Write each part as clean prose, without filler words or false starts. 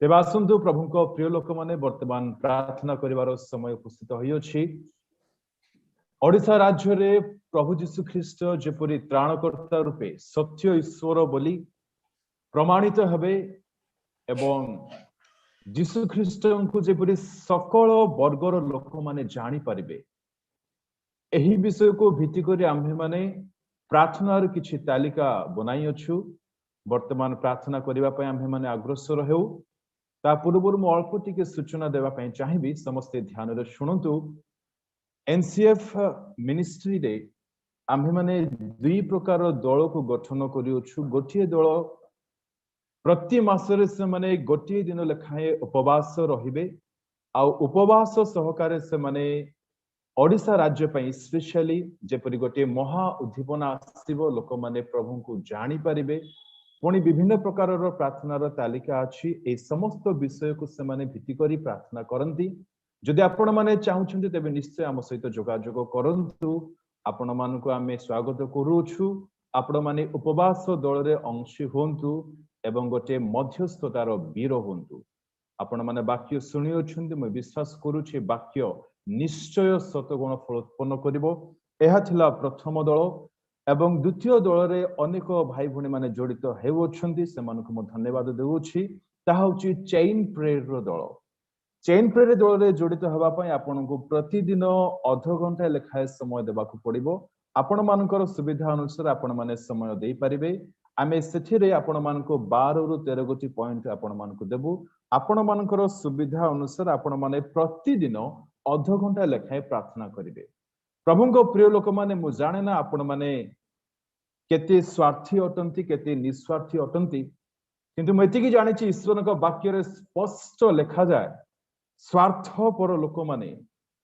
तेज आसतु प्रभु को प्रिय लोक मैंने वर्तमान प्रार्थना करिवार समय उपस्थित होइछि। ओडिशा राज्य रे प्रभु जीशु ख्रीस्ट जेपरि त्राणकर्ता रूपे सत्य ईश्वर बोली प्रमाणित हेबे एवं जीशु ख्रीस्ट को जेपरि सकल वर्गर लोक माने जानि परिबे एही विषय को भित्ति करी आम्भे माने प्रार्थनार किछि तालिका बनाई अछु। वर्तमान प्रार्थना करिवा पय आम्भे माने अग्रसर हेउ। ता पूर्व मु अल्प टिके सूचना देवा पय चाहिबी, समस्ते ध्यान रे शुणंतु। एनसीएफ मिनिस्ट्री रे आम्भे माने दुई प्रकार दल को गठन करिउछु। गोटिए दल प्रति मासरे से माने गोटिए दिन लेखाए उपवास रहिबे आ उपवास सहकारे से माने ओडिशा राज्य पई स्पेशली जेपरि गोटे महा उद्दीपना आसीबो, लोक माने प्रभु को जानि परिबे। पुणी विभिन्न प्रकार प्रार्थनार तालिका अछि। ए समस्त विषय को से माने भित्ति करी प्रार्थना करंती। जदि आपण माने चाहुछन्ते तेबे निश्चय आम सहित जोगाजोग करंतु। आपण मानको आमे स्वागत करूछु। आपण माने उपवास दल रे अंशी होंतु एवं गोटे मध्यस्थतार वीर होंतु। आपण माने वाक्य सुनि अछन्ते, मैं विश्वास करूछि वाक्य निश्चय शतगुण फल उत्पन्न करिवो। एहा थिला प्रथम दल एवं द्वितीय दल रे अनेक भाई भणी माने जड़ित हेउछन्ती, सेमानको म धन्यवाद देउछि। ताहा होछि चेन प्रेयर रो दल। चेन प्रेयर दल रे जड़ित हेबा पय आपनको प्रतिदिन आधा घंटा लेखाए समय देबाकू पड़िबो। आपण मानकर सुविधा अनुसार आपण माने समय देई परिबे। आमे सेथिरे आपण मानको 12 रु 13 गोटी पॉइंट आपण मानको देबु। आपण मानकर सुविधा अनुसार आपण माने प्रतिदिन आधा घंटा लेखाए प्रार्थना करिवे। प्रभु को प्रिय लोक माने मु जाने ना आपण माने केते स्वार्थी अटंती केते निस्वार्थी अटंती, किंतु मैं एतिकी जानिछि ईश्वर को वाक्य रे स्पष्ट लिखा जाए स्वार्थपर लोक माने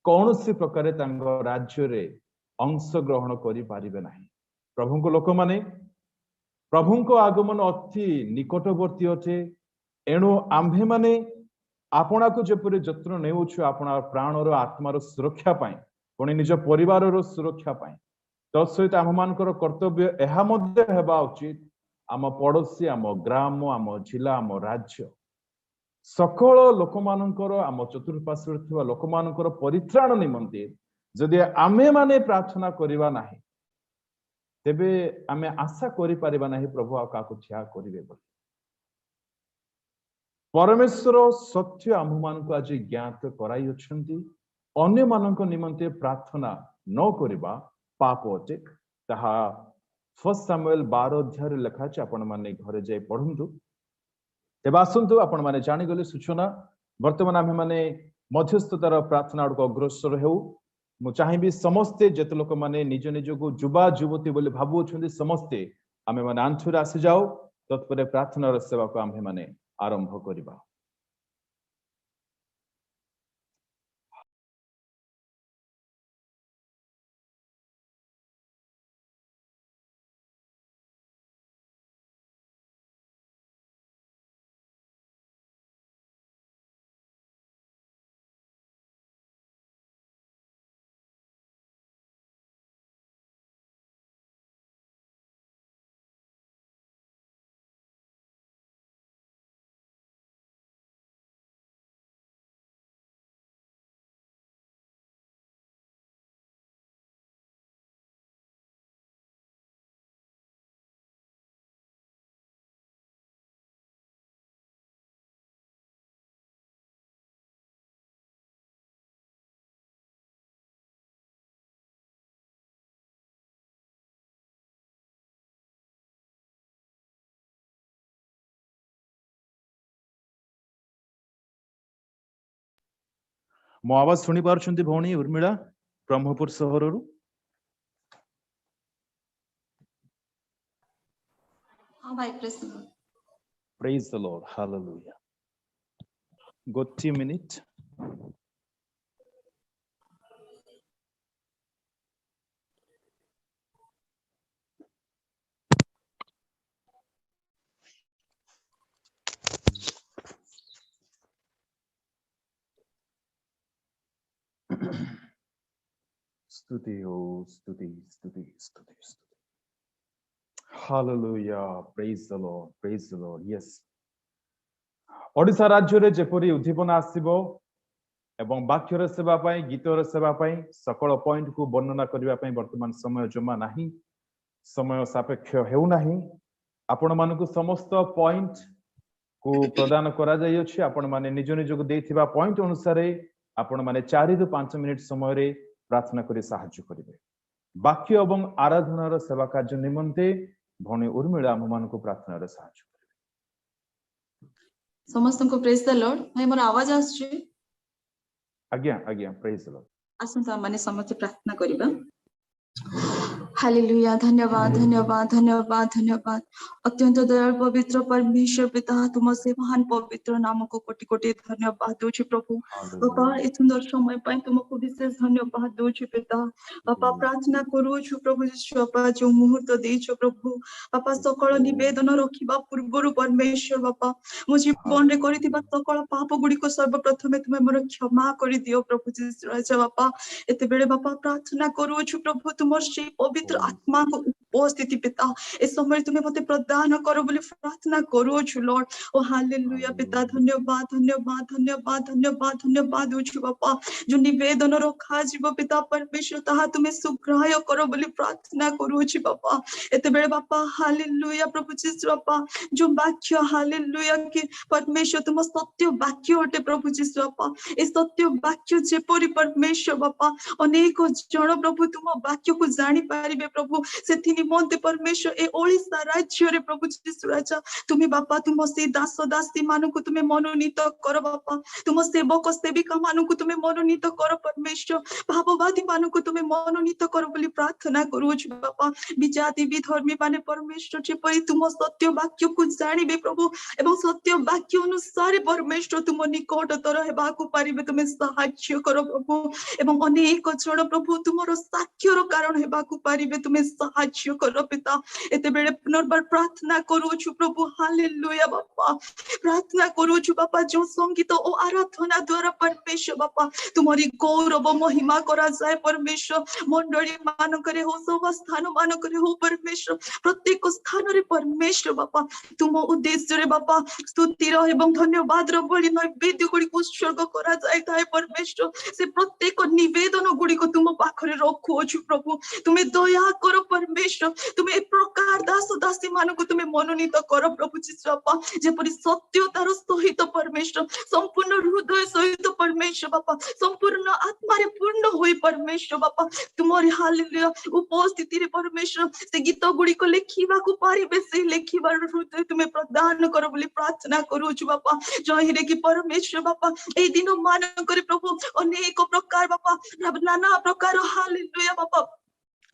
कौनसी प्रकार तांको राज्य रे अंश ग्रहण करि पारिबे नाही। प्रभु को लोक माने प्रभु को आगमन अति निकटवर्ती अटे। एणु आम्भे माने आपणा को जेपरि जत्न नेउछु आपणा प्राणर आत्मार सुरक्षा पाई, पुणी निज परिवार सुरक्षा पाई। तत्सहित आम मानकर कर्तव्य यह हेबा उचित आम पड़ोसी, आम ग्राम, आम जिला, आम राज्य सकल लोक मानकर आम चतुर्पार्श्व थिबा लोक मानकर परित्राण निमंते जदि आमे माने प्रार्थना करिवा नाही तेबे आमे आशा करि परिबा नाही प्रभु आ काको ठिया करिवे बोली। परमेश्वर सत्य आम मानक आज ज्ञात कराई अछंती। अन्य मानक निमंते प्रार्थना न करिबा पाप अटे। ताहा 1 सामुएल 12 अध्याय लिखा अछि। आपण माने घरे जाय पढंतु। तेबे आसंतु आपण माने जानि गले सूचना। वर्तमान आमे माने मध्यस्थतार प्रार्थना को अग्रसर हेउ। मु चाहिबी समस्ते जेते लोक माने निज निज को युवा युवती बोली भाबु अछंती समस्ते आमे माने आंथुर आसी जाओ। तत्परे प्रार्थनार सेवा को आमे माने आरंभ करिबा। मो आवाज सुनी पारुछंती भौणी उर्मिला ब्रह्मपुर सहररु? हां भाई praise the Lord. Praise the Lord, hallelujah. गोटी मिनिट। स्तुति हो, स्तुति स्तुति स्तुति स्तुति। Hallelujah, praise the Lord, praise the Lord. Yes, Odisha राज्य रे जेपरी उद्दीपना आसीबो एवं वाक्यर सेवा पाई गीतर सेवा पाई सकल पॉइंट को वर्णना करबा पाई वर्तमान समय जमा नाही समय सापेक्ष हेउ नाही आपण मानकु समस्त पॉइंट को प्रदान करा जाई अछि आपण माने निज निज को देथिबा पॉइंट अनुसार आपण माने 4 रु 5 मिनिट समय रे प्रार्थना करी सहाय्य करिवे वाक्य एवं आराधनार सेवा कार्य निमंते भणी उर्मिला हम मानकु प्रार्थना रे सहाय्य समस्त को प्रेज द लॉर्ड। भाई मोर आवाज आछी? आज्ञा आज्ञा प्रेज द लॉर्ड। आसंता माने समस्त प्रार्थना करिबा। हालेलुया। धन्यवाद धन्यवाद धन्यवाद धन्यवाद। अत्यंत दयाल पवित्र परमेश्वर पिता तुम से महान पवित्र नाम को कोटि कोटि धन्यवाद दूची प्रभु। बापा ए सुंदर समय पाई तुमको विशेष धन्यवाद दूची पिता। बापा प्रार्थना करू छु प्रभु यीशु बापा जो मुहूर्त देछो प्रभु बापा सकल निवेदन रखिबा पूर्वरु परमेश्वर बापा मो जीवन रे करितिबा सकल पाप गुडी को सर्वप्रथमे तुमे मोर क्षमा करि दियो प्रभु यीशु राजा बापा। एते बेले बापा प्रार्थना करू छु प्रभु तुमर से पवित्र आत्मा को उपस्थिति पिता ए समय तुम्हें मते प्रदान करो बोली प्रार्थना करो छु लॉर्ड। ओ हालेलुया पिता धन्यवाद धन्यवाद धन्यवाद धन्यवाद धन्यवाद दूछु बापा जो निवेदन रखा जीव पिता परमेश्वर ताहा तुम्हें सुग्राह्य करो बोली प्रार्थना करू छि बापा। एते बेले बापा हालेलुया प्रभु यीशु बापा जो वाक्य हालेलुया कि परमेश्वर तुम सत्य वाक्य हटे प्रभु यीशु बापा ए सत्य वाक्य जेपरि परमेश्वर बापा अनेक जन प्रभु तुम वाक्य को जानी पारिबे प्रभु से निमंते परमेश्वर ए ओडिशा राज्य रे प्रभु यीशु राजा तुम्हें बापा तुम से दास दासी मान को तुम्हें मनोनीत कर बापा तुम सेवक सेविका मान को तुम्हें मनोनीत कर परमेश्वर भाववादी मान को तुम्हें मनोनीत कर बोली प्रार्थना करूँ बापा विजाति विधर्मी माने परमेश्वर जेपरि तुम सत्य वाक्य को जानिबे प्रभु एवं सत्य वाक्य अनुसार परमेश्वर तुम निकटतर हेबाकु पारिबे तुम्हें सहाय्य कर प्रभु एवं अनेक जन प्रभु तुमर साक्ष्यर कारण हेबाकु पारिबे तुम्हें सहाय्य कर पिता। एते बेले पुनर्बार प्रार्थना करूछु प्रभु हालेलुया बापा प्रार्थना करूछु बापा जो संगीत ओ आराधना द्वारा परमेश्वर बापा तुम्हारी गौरव महिमा करा जाए परमेश्वर मंडली मान करे हो सब स्थान मान करे हो परमेश्वर प्रत्येक स्थान रे परमेश्वर बापा तुम उद्देश्य रे बापा स्तुति रो एवं धन्यवाद रो बलि नैवेद्य गुडी को उत्सर्ग करा जाए ताए परमेश्वर से प्रत्येक निवेदन गुडी को तुम पाखरे रखुछु प्रभु तुम्हें दया करो परमेश्वर तुम्हें एक प्रकार दास दासी मान को तुम्हें मनोनीत करो प्रभु यीशु बापा जेपरि सत्यतार सहित परमेश्वर संपूर्ण हृदय सहित परमेश्वर बापा संपूर्ण आत्मा रे पूर्ण होई परमेश्वर बापा तुम्हारी हालेलुया उपस्थिति रे परमेश्वर से गीत गुडी को लेखिबा को पारिबे से लेखिबार हृदय तुम्हें प्रदान करो बोली प्रार्थना करूछु बापा जय रे कि परमेश्वर बापा ए दिन मान करे प्रभु अनेक प्रकार बापा नाना प्रकार हालेलुया बापा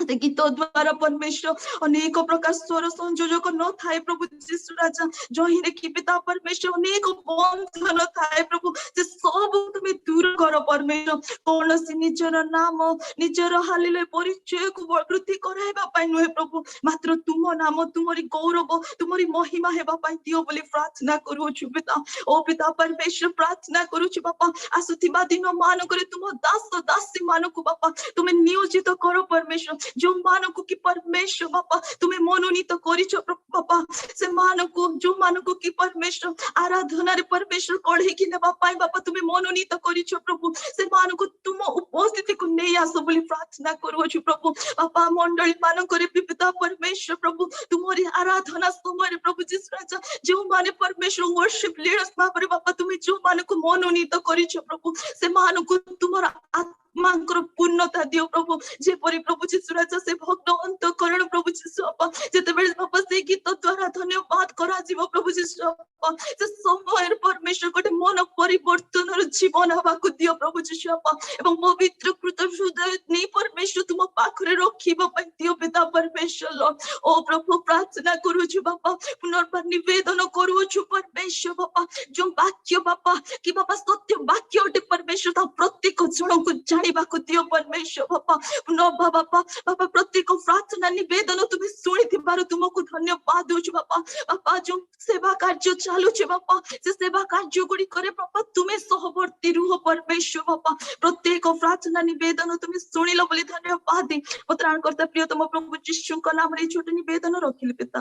गीत द्वारा परमेश्वर अनेक प्रकार स्वर संयोजक न थाए प्रभु यीशु राजा जही कि पिता परमेश्वर अनेक बंधन थाए प्रभु से सब तुम्हें दूर कर परमेश्वर कौन सी निजर नाम निजर हालेलुया परिचय को वृद्धि कराइबा पाई नुहे प्रभु मात्र तुम नाम तुम्हारी गौरव तुम्हारी महिमा हेबा पाई दियो बोली प्रार्थना करूछु पिता ओ पिता परमेश्वर प्रार्थना करूछु बापा आसुथिबा दिन मान करे तुम दास दासी मान को बापा तुम्हें नियोजित करो परमेश्वर जो मान को कि परमेश्वर बापा तुम्हें मनोनीत करिछ बापा से मान को जो मान को कि परमेश्वर आराधना रे परमेश्वर कढ़े कि नेबा पाई बापा तुम्हें मनोनीत करिछ प्रभु से मान को तुम उपस्थिति को नै आसो बोली प्रार्थना करूछु प्रभु बापा मंडली मान करे पिता परमेश्वर प्रभु तुम्हारी आराधना समय प्रभु यीशु राजा जो माने परमेश्वर वर्शिप लीडर्स बापा तुम्हें जो मान को मनोनीत करिछ प्रभु से मान को तुम्हारा आत्मांकर पूर्णता दियो प्रभु जेपरि प्रभु यीशु राजा से भक्त अंतःकरण प्रभु यीशु बापा जेते बेले बापा से गीत द्वारा धन्यवाद करा जीव प्रभु यीशु बापा से समय परमेश्वर गोटे मन परिवर्तन जीवन हवा को दियो प्रभु यीशु बापा एवं पवित्र कृत हृदय नै परमेश्वर तुम पाखरे रखिबा पई दियो पिता परमेश्वर लॉर्ड ओ प्रभु प्रार्थना करूछु बापा पुनर्बार निवेदन करूछु परमेश्वर बापा जो वाक्य बापा कि बापा सत्य वाक्य हटे परमेश्वर ता प्रत्येक जन को जानिबा को दियो परमेश्वर बापा नबा बापा बापा प्रत्येक प्रार्थना निवेदन तुम्हें शुणिथिबार तुमको धन्यवाद दूछु बापा बापा जो सेवा कार्य चालू छे बापा से सेवा कार्य गुडी करे बापा तुम्हें सहवर्ती रुह परमेश्वर बापा प्रत्येक प्रार्थना निवेदन तुम्हें शुणिलो बोली धन्यवाद दे त्राण करता प्रियतम प्रभु यीशु का नाम रे छोटे निवेदन रखिले पिता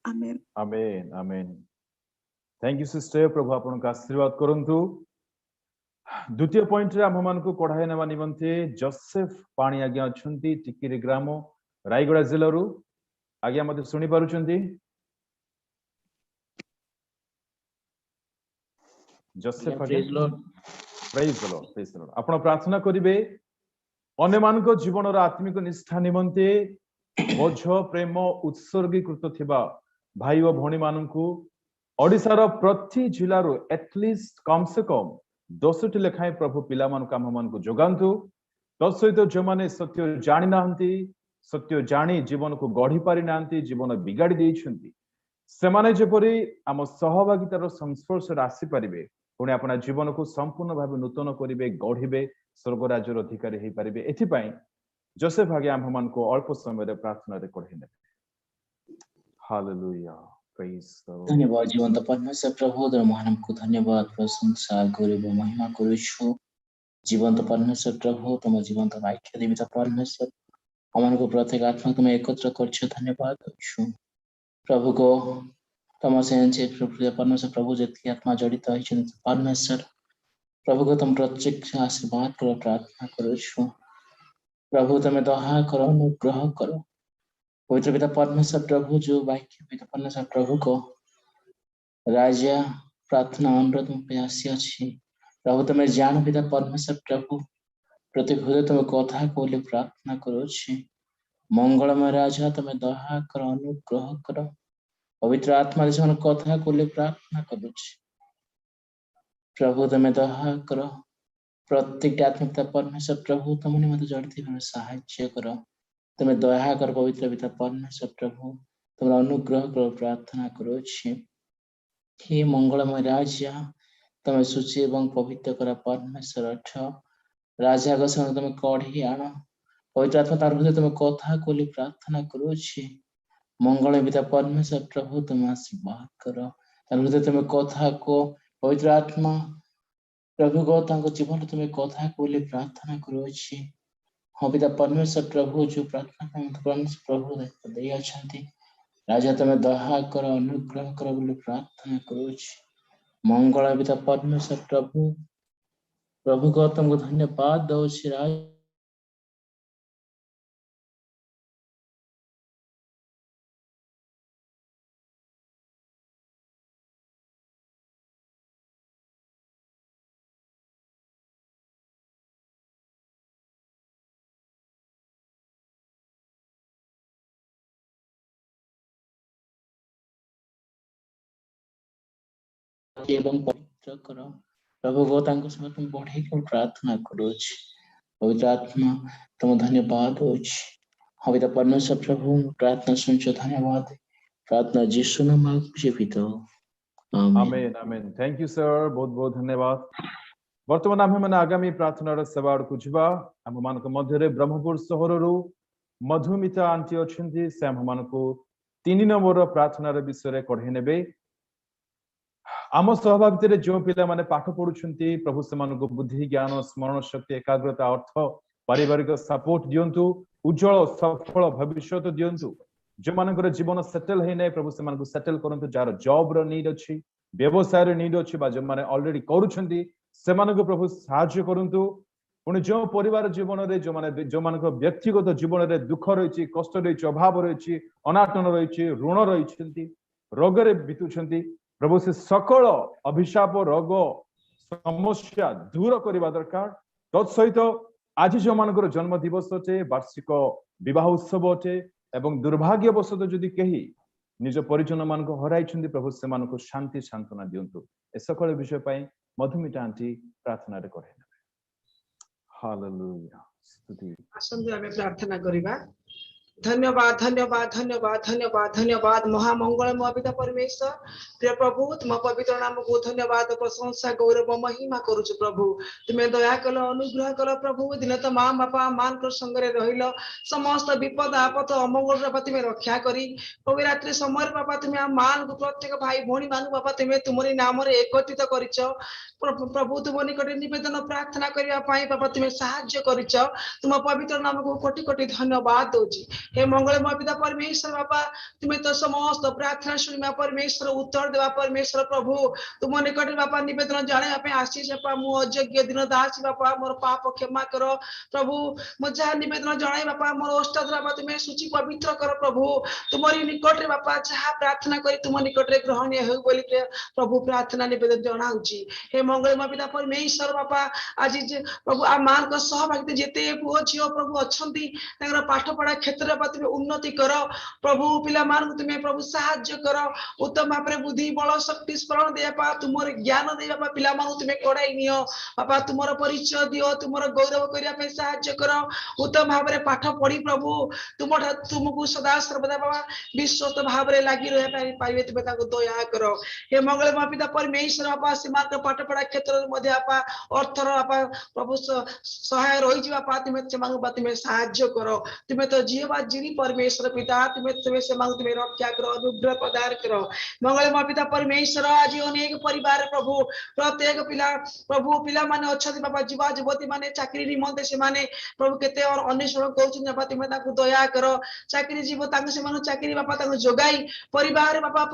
amen amen amen. Thank you sister प्रभु आपन का आशीर्वाद करंतु द्वितीय पॉइंट रे हम मान को कढ़ाई नेवा निमंते जोसेफ पानी आज्ञा अछंती टिकिरे ग्राम रायगड़ा जिल्ला रु आज्ञा मते सुनि पारुचंती जोसेफ आज्ञा प्रेज द लॉर्ड आपण प्रार्थना करिवे अन्य मान को जीवन रो आत्मिक निष्ठा निमंते बोझ प्रेम उत्सर्गीकृत थिबा भाई और भणी माननकु ओडिसा प्रति जिल्ला रु एटलिस्ट कम से कम 10टी लेखाएं प्रभु पिला मान काम मान को जोगांतु तत्सहित जो माने सत्य जानि नाहंती सत्य जानि जीवन को गढ़ी पारि नाहंती जीवन बिगाड़ी देइछंती से माने जेपरि आम सहभागितार संस्पर्श राशि पारिबे पुणे अपना जीवन को संपूर्ण भाव नूतन करिवे गढ़िबे स्वर्गराज्यर अधिकारी हेई पारिबे एथि पई जोसेफ आगे आम मान को अल्प समय रे प्रार्थना रे कढ़ी ने हालेलुया धन्यवाद जीवंत परमेश्वर प्रभु महान को धन्यवाद प्रशंसा गौरव महिमा करूछु जीवंत परमेश्वर प्रभु तुम जीवंत वाक्य देवता परमेश्वर अमन को प्रत्येक आत्मा तुम एकत्र करछो धन्यवाद करूछु प्रभु को तुम से परमेश्वर प्रभु जति आत्मा जड़ित है परमेश्वर प्रभु को तुम प्रत्येक आशीर्वाद करो प्रार्थना करूछु प्रभु तुम दया करो अनुग्रह करो पवित्र पिता परमेश्वर प्रभु जो वाक्य पिता परमेश्वर प्रभु को राजा प्रार्थना अनुरोध में प्यासी अच्छी प्रभु तुम्हें जान पिता परमेश्वर प्रभु प्रत्येक हृदय तुम्हें कथा बोले प्रार्थना करो मंगलमय राजा तुम्हें दया कर अनुग्रह कर पवित्र आत्मा से कथा बोले प्रार्थना करो प्रभु तुम्हें दया कर प्रत्येक आत्मिकता परमेश्वर प्रभु तुमने मत जड़ती साहाय्य कर तुम्हें दया कर पवित्र पिता परमेश्वर प्रभु तुम अनुग्रह कर प्रार्थना करो हे मंगलमय राजा तुम्हें सूची एवं पवित्र कर परमेश्वर अठ राजा का संग तुम्हें कढ़ी आण पवित्र आत्मा तार हृदय तुम्हें कथा बोली प्रार्थना करो मंगल पिता परमेश्वर प्रभु तुम आशीर्वाद कर तार हृदय तुम्हें कथा को पवित्र आत्मा प्रभु को जीवन तुम्हें कथा बोली प्रार्थना करो हाँ पिता परमेश्वर प्रभु जो प्रार्थना परमेश्वर प्रभु दे राजा तुम्हें दया कर अनुग्रह कर बोली प्रार्थना करो मंगल पिता परमेश्वर प्रभु प्रभु को तुमको धन्यवाद दो राज एवं पवित्र करो प्रभु को तुम बढ़े प्रार्थना करो पवित्र आत्मा तुम धन्यवाद हो हविता परमेश्वर प्रभु प्रार्थना सुनछो धन्यवाद प्रार्थना यीशु नाम जीवितो आमेन आमेन थैंक यू सर बहुत बहुत धन्यवाद वर्तमान आम मैंने आगामी प्रार्थना सेवा को जीवा आम मान मध्य ब्रह्मपुर सहर रु मधुमिता आंटी अच्छी से आम मान को 3 नंबर प्रार्थना विषय कढ़े ने आम सहभागित जो पिला माने पाठ पढ़ुछंती प्रभु से बुद्धि ज्ञान स्मरण शक्ति एकाग्रता अर्थ पारिवारिक सपोर्ट दियंतु उज्जवल सफल भविष्य दियंतु जो मानकर जीवन सेटल है नहीं प्रभु से सेटल करंतु जार जॉब रो नीड अछि व्यवसाय रो नीड अछि बा जो माने ऑलरेडी करूछंती से मानको प्रभु सहायता करंतु पुणी जो परिवार जीवन रे जो मानको व्यक्तिगत जीवन रे दुख रहिछि कष्ट रहिछि अभाव रहिछि अनाटन रहिछि ऋण रहिछंती रोग रे बितुछंती प्रभु से सकल अभिशाप रोग समस्या दूर करने दरकार तत्सहित आज जो मानकर जन्म दिवस अटे वार्षिक विवाह उत्सव अटे एवं दुर्भाग्यवशत जदि कहीं निज परिजन मान हराई प्रभु से शांति सांत्वना दिंतु ए सकल विषय पर मधुमिता आंटी प्रार्थना करे हालेलुया स्तुति आसंतु आमे प्रार्थना करिबा धन्यवाद धन्यवाद धन्यवाद धन्यवाद धन्यवाद महामंगलमय पिता परमेश्वर प्रिय प्रभु तुम पवित्र नाम को धन्यवाद प्रशंसा गौरव महिमा करूछु प्रभु तुम्हें दया कल अनुग्रह कल प्रभु दिन तो माँ बापा मान कर संगे रहिल समस्त विपद आपद अमंगल तुम्हें रक्षा करी प्रभु रात्रि समय बापा तुम्हें मान को प्रत्येक भाई भौणी मान बापा तुम्हें तुमरी नाम एकत्रित करिछ प्रभु तुम निकट निवेदन प्रार्थना करने बापा तुम्हें साहाय्य करिछ तुम पवित्र नाम को कोटि कोटि धन्यवाद दौची हे मंगलमय पिता परमेश्वर बापा तुम्हें तो समस्त प्रार्थना शुणिबा परमेश्वर उत्तर देवा परमेश्वर प्रभु तुम निकट बापा निवेदन जाने आसी बापा मु अयोग्य दिन दासी बापा मोर पाप क्षमा कर प्रभु मु जहाँ निवेदन जनाई बापा मोर ओष्ठद बापा तुम्हें सूची पवित्र कर प्रभु तुम्हारी निकट बापा जहाँ प्रार्थना करी तुम निकट ग्रहणीय हो बोली प्रभु प्रार्थना निवेदन जनाऊँगी हे मंगलमय पिता परमेश्वर बापा आज प्रभु आ मान सहभागिता जेते पुओ झील प्रभु अच्छा पाठ पढ़ा क्षेत्र में तुम्हें उन्नति कर प्रभु पिला मान तुम्हें प्रभु साहाय्य कर उत्तम भाव में बुद्धि बल शक्ति स्मरण दे बापा तुम ज्ञान दे बापा पिला मान तुम्हें कड़ाई नियो बापा तुम परिचय दियो तुम गौरव करने साहाय्य कर उत्तम भाव में पाठ पढ़ी प्रभु तुमको सदा सर्वदा बाबा विश्वस्त भाव में लगी रही पारे तुम्हें दया कर हे मंगलमय पिता परमेश्वर बापा से पाठ पढ़ा क्षेत्र में बापा अर्थर बापा प्रभु सहाय रही बापा तुम्हें तुम्हें साहाय्य कर तुम्हें तो जीवा जीवी परमेश्वर पिता तुम्हें तुम्हें से तुम्हें रक्षा कर अनुग्रह प्रदान कर मंगलमय पिता परमेश्वर आज अनेक परिवार प्रभु प्रत्येक पिला प्रभु पिला माने अच्छा बाबा जीवा युवती माने चाकरी निमंते से माने प्रभु केते और अन्वेषण करूछन बाबा तुम्हें ताकू दया कर चाकरी जीव ताकू से माने चाकरी बाबा ताकू जोगाई परिवार बाबा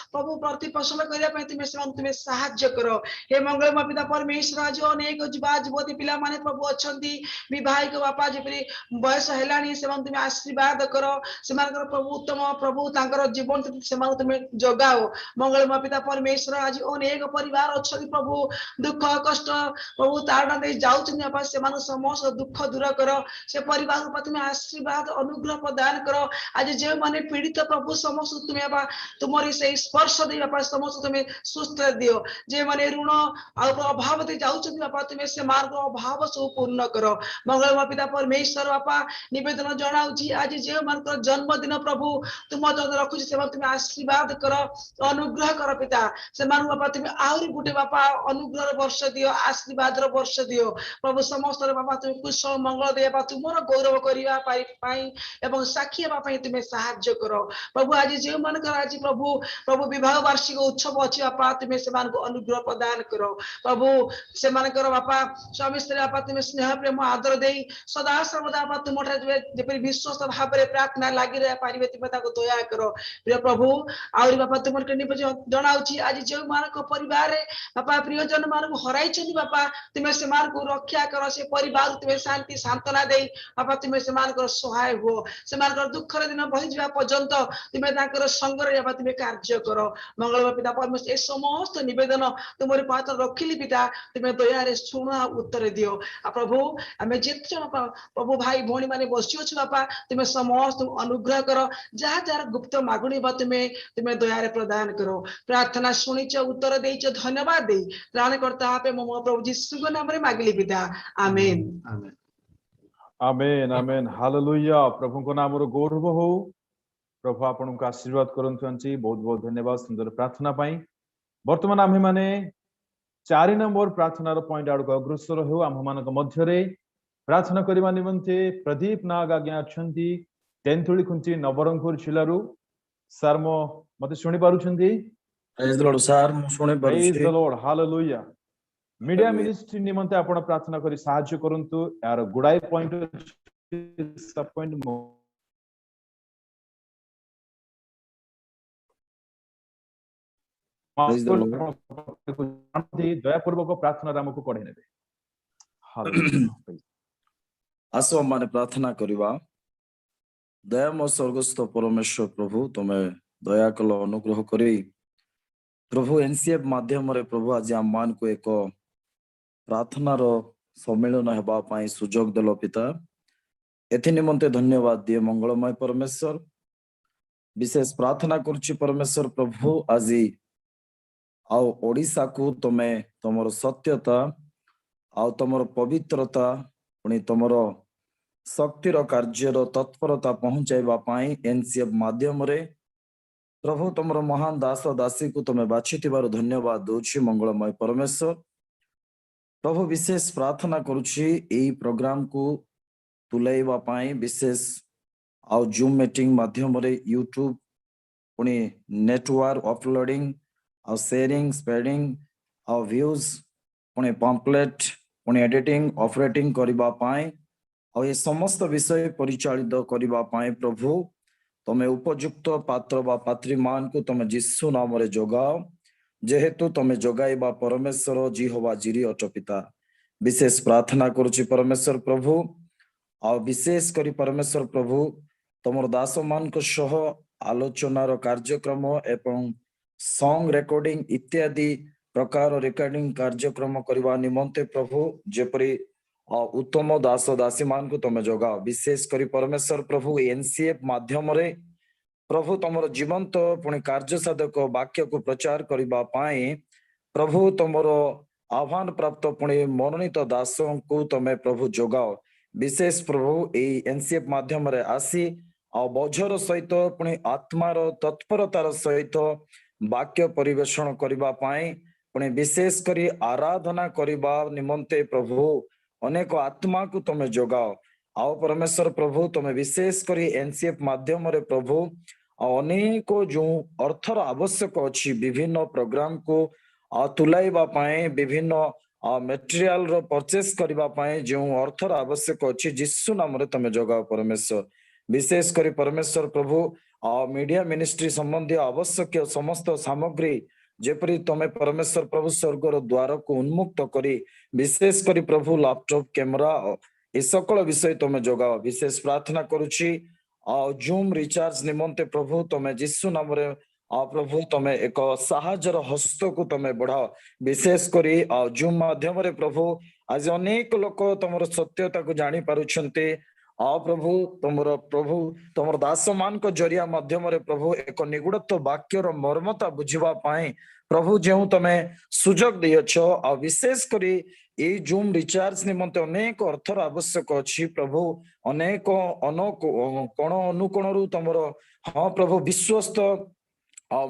प्रभु प्रतिपोषण करिया पे तुम्हें से तुम्हें साहाय्य कर हे मंगलमय पिता परमेश्वर आज अनेक जीवा युवती पिला माने प्रभु अछंती विवाहिक बापा जेपरि बयस हेलानी से तुम्हें आशीर्वाद कर से प्रभु उत्तम प्रभु तांकर जीवन से तुम्हें जगाओ मंगलमय पिता परमेश्वर आज अनेक परिवार अच्छा प्रभु दुख कष्ट प्रभु तारणा दे जाउछन बापा से समस्त दुख दूर कर से परिवार को तुम्हें आशीर्वाद अनुग्रह प्रदान कर आज जो माने पीड़ित प्रभु समस्त तुम्हें बापा तुम्हारी से स्पर्श दे बापा समस्त तुम्हें सुस्थ दियो जे माने ऋण अभाव दे जाउछन बापा तुम्हें से मार्ग अभाव सब पूर्ण कर मंगलमय पिता परमेश्वर बापा निवेदन जनाउछि आज जे मानकर जन्मदिन प्रभु तुम रखुछि से तुम्हें आशीर्वाद कर अनुग्रह कर पिता से बापा तुम्हें आहरी गुटे बापा अनुग्रह वर्ष दियो आशीर्वाद वर्ष दियो प्रभु समस्त बापा तुम्हें कुशल मंगल दे बापा तुमर गौरव करिवा पाई एवं साक्षी बापा तुम्हें साहाय्य कर प्रभु आज जे मानकर आज प्रभु प्रभु विवाह वार्षिक उत्सव अच्छी बापा तुम्हें से अनुग्रह प्रदान कर प्रभु से बापा स्वामी स्त्री बापा तुम्हें स्नेह प्रेम आदर दे सदा सर्वदा बापा तुम जेपरि विश्वस्त भाव में प्रार्थना लगी रहा पारे तुम्हें दया कर प्रिय प्रभु आहरी बापा तुम जनाऊँगी आज जो मान परिवार बापा प्रियजन मान हराई बापा तुम्हें से रक्षा कर से परिवार तुम्हें शांति सांत्वना दे बापा तुम्हें से सहाय हो से दुखर दिन बही जा पर्यंत तुम्हें संगर तुम्हें कार्य कर मंगलमय पिता परमेश्वर ए समस्त निवेदन तुम्हारे पात्र रखिली पिता तुम्हें दया शुण उत्तर दियो प्रभु आम जिते प्रभु भाई भौणी मैंने बसी अच्छे बापा तुम्हें समस्त अनुग्रह कर जहाँ जहाँ गुप्त मागुणी तुम्हें दया प्रदान करो प्रार्थना शुणिच उत्तर देच धन्यवाद दे त्राणकर्ता मो प्रभु यीशु नाम रे मागिली पिता आमेन आमेन आमेन हालेलुया प्रभु को नाम रो गौरव हो प्रभु आपन को आशीर्वाद करंतु बहुत बहुत धन्यवाद सुंदर प्रार्थना पाई वर्तमान आमे माने 4 नंबर प्रार्थना रो पॉइंट आड़ को अग्रसर हो आम मान मध्य रे प्रार्थना करबा निमंते प्रदीप नाग आज्ञा अछंती तेंतुली खुंची नवरंगपुर जिल्लारू सर मो मते सुनि पारुछंती प्रेज द लॉर्ड सर मु सुनि प्रेज पारुछि the Lord hallelujah media ministry निमंते आपण प्रार्थना करी सहाय्य करंतु यार गुडाई point sub point praise the Lord दया पूर्वक प्रार्थना राम को पढ़े नेबे हालेलुया आसो माने प्रार्थना करिवा दयामय स्वर्गस्थ परमेश्वर प्रभु तुम्हें दया कल अनुग्रह करी प्रभु एनसीएफ माध्यम रे प्रभु आज आम मान को एक प्रार्थना रो सम्मेलन हेबा पाई सुजोग देलो पिता एथि निमंते धन्यवाद दिए मंगलमय परमेश्वर विशेष प्रार्थना करुछि परमेश्वर प्रभु आज आओ ओडिसा को तुम्हें तुमर सत्यता आओ तुमर पवित्रता पुणी तुमर शक्तिर कार्यर तत्परता पहुंचाइबा पाई एनसीएफ माध्यम रे प्रभु तुमर महान दास दासी को तुम्हें बाछिथिबार धन्यवाद दोछि मंगलमय परमेश्वर प्रभु विशेष प्रार्थना करुछि एई प्रोग्राम को तुलाइबा पाई विशेष आउ जूम मीटिंग माध्यम रे यूट्यूब पुणी नेटवर्क अपलोडिंग आउ शेयरिंग स्प्रेडिंग आउ व्यूज पुणी पम्पलेट पुणी एडिटिंग ऑपरेटिंग करबा पाई और ये समस्त विषय परिचालित करबा पाए प्रभु तमे उपयुक्त पात्र बा पात्री मान को तमे जिस्सु नाम रे जोगाओ जेहेतु तमे जोगाइबा परमेश्वर जिहोवा जिरी अट पिता विशेष प्रार्थना करुछि परमेश्वर प्रभु आ विशेष करी परमेश्वर प्रभु तमर दास मान को सह आलोचनार कार्यक्रम एवं सॉन्ग रेकॉर्डिंग इत्यादि प्रकार रेकॉर्डिंग कार्यक्रम करबा निमंते प्रभु जेपरी उत्तम दास दासी मान को तमे जोगाओ विशेष करी परमेश्वर प्रभु एनसीएफ माध्यम रे प्रभु तमर जीवंत पुणी कार्य साधक वाक्य को प्रचार करबा पाए प्रभु तमर आह्वान प्राप्त पुणी मनोनीत दास को तमे प्रभु जोगाओ विशेष प्रभु एनसीएफ माध्यम रे आसी आ बजर सहित पुणी आत्मार तत्परतार सहित वाक्य परिवेषण करबा पाए पुणी विशेष करी आराधना करबा निमंते प्रभु अनेक आत्मा को तमे जोगाओ आओ परमेश्वर प्रभु तमे विशेष करी एनसीएफ माध्यम रे प्रभु अनेक जो अर्थर आवश्यक अच्छी विभिन्न प्रोग्राम को तुलाइबा पाए विभिन्न मटेरियल रो परचेस करबा पाए जो अर्थर आवश्यक अच्छी जिस्सु नाम रे तमे जोगाओ परमेश्वर विशेष करी परमेश्वर प्रभु मीडिया मिनिस्ट्री संबंधी आवश्यक समस्त सामग्री जेपरी तमे परमेश्वर प्रभु स्वर्गर द्वार को उन्मुक्त करी विशेष करी प्रभु लैपटॉप कैमरा ए सकल विषय तमे जोगाओ विशेष प्रार्थना करुछि जूम रिचार्ज निमंते प्रभु तमे जिस्सु नाम रे प्रभु तमे एक साहाय्यर हस्त को तमे बढ़ाओ विशेष करी जूम माध्यम रे प्रभु आज अनेक लोक तमर सत्यता को जानी पारुछन्ते प्रभु तमर दास मान को जरिया माध्यम रे प्रभु एक निगुड़त्व वाक्यर मर्मता बुझिबा पाए प्रभु जेउ तमे सुजोग दियछ आ विशेष करी ए जूम रिचार्ज निमंते अनेक अर्थर आवश्यक अछि प्रभु अनेक कोण अनुकोण रु तमर हाँ प्रभु विश्वस्त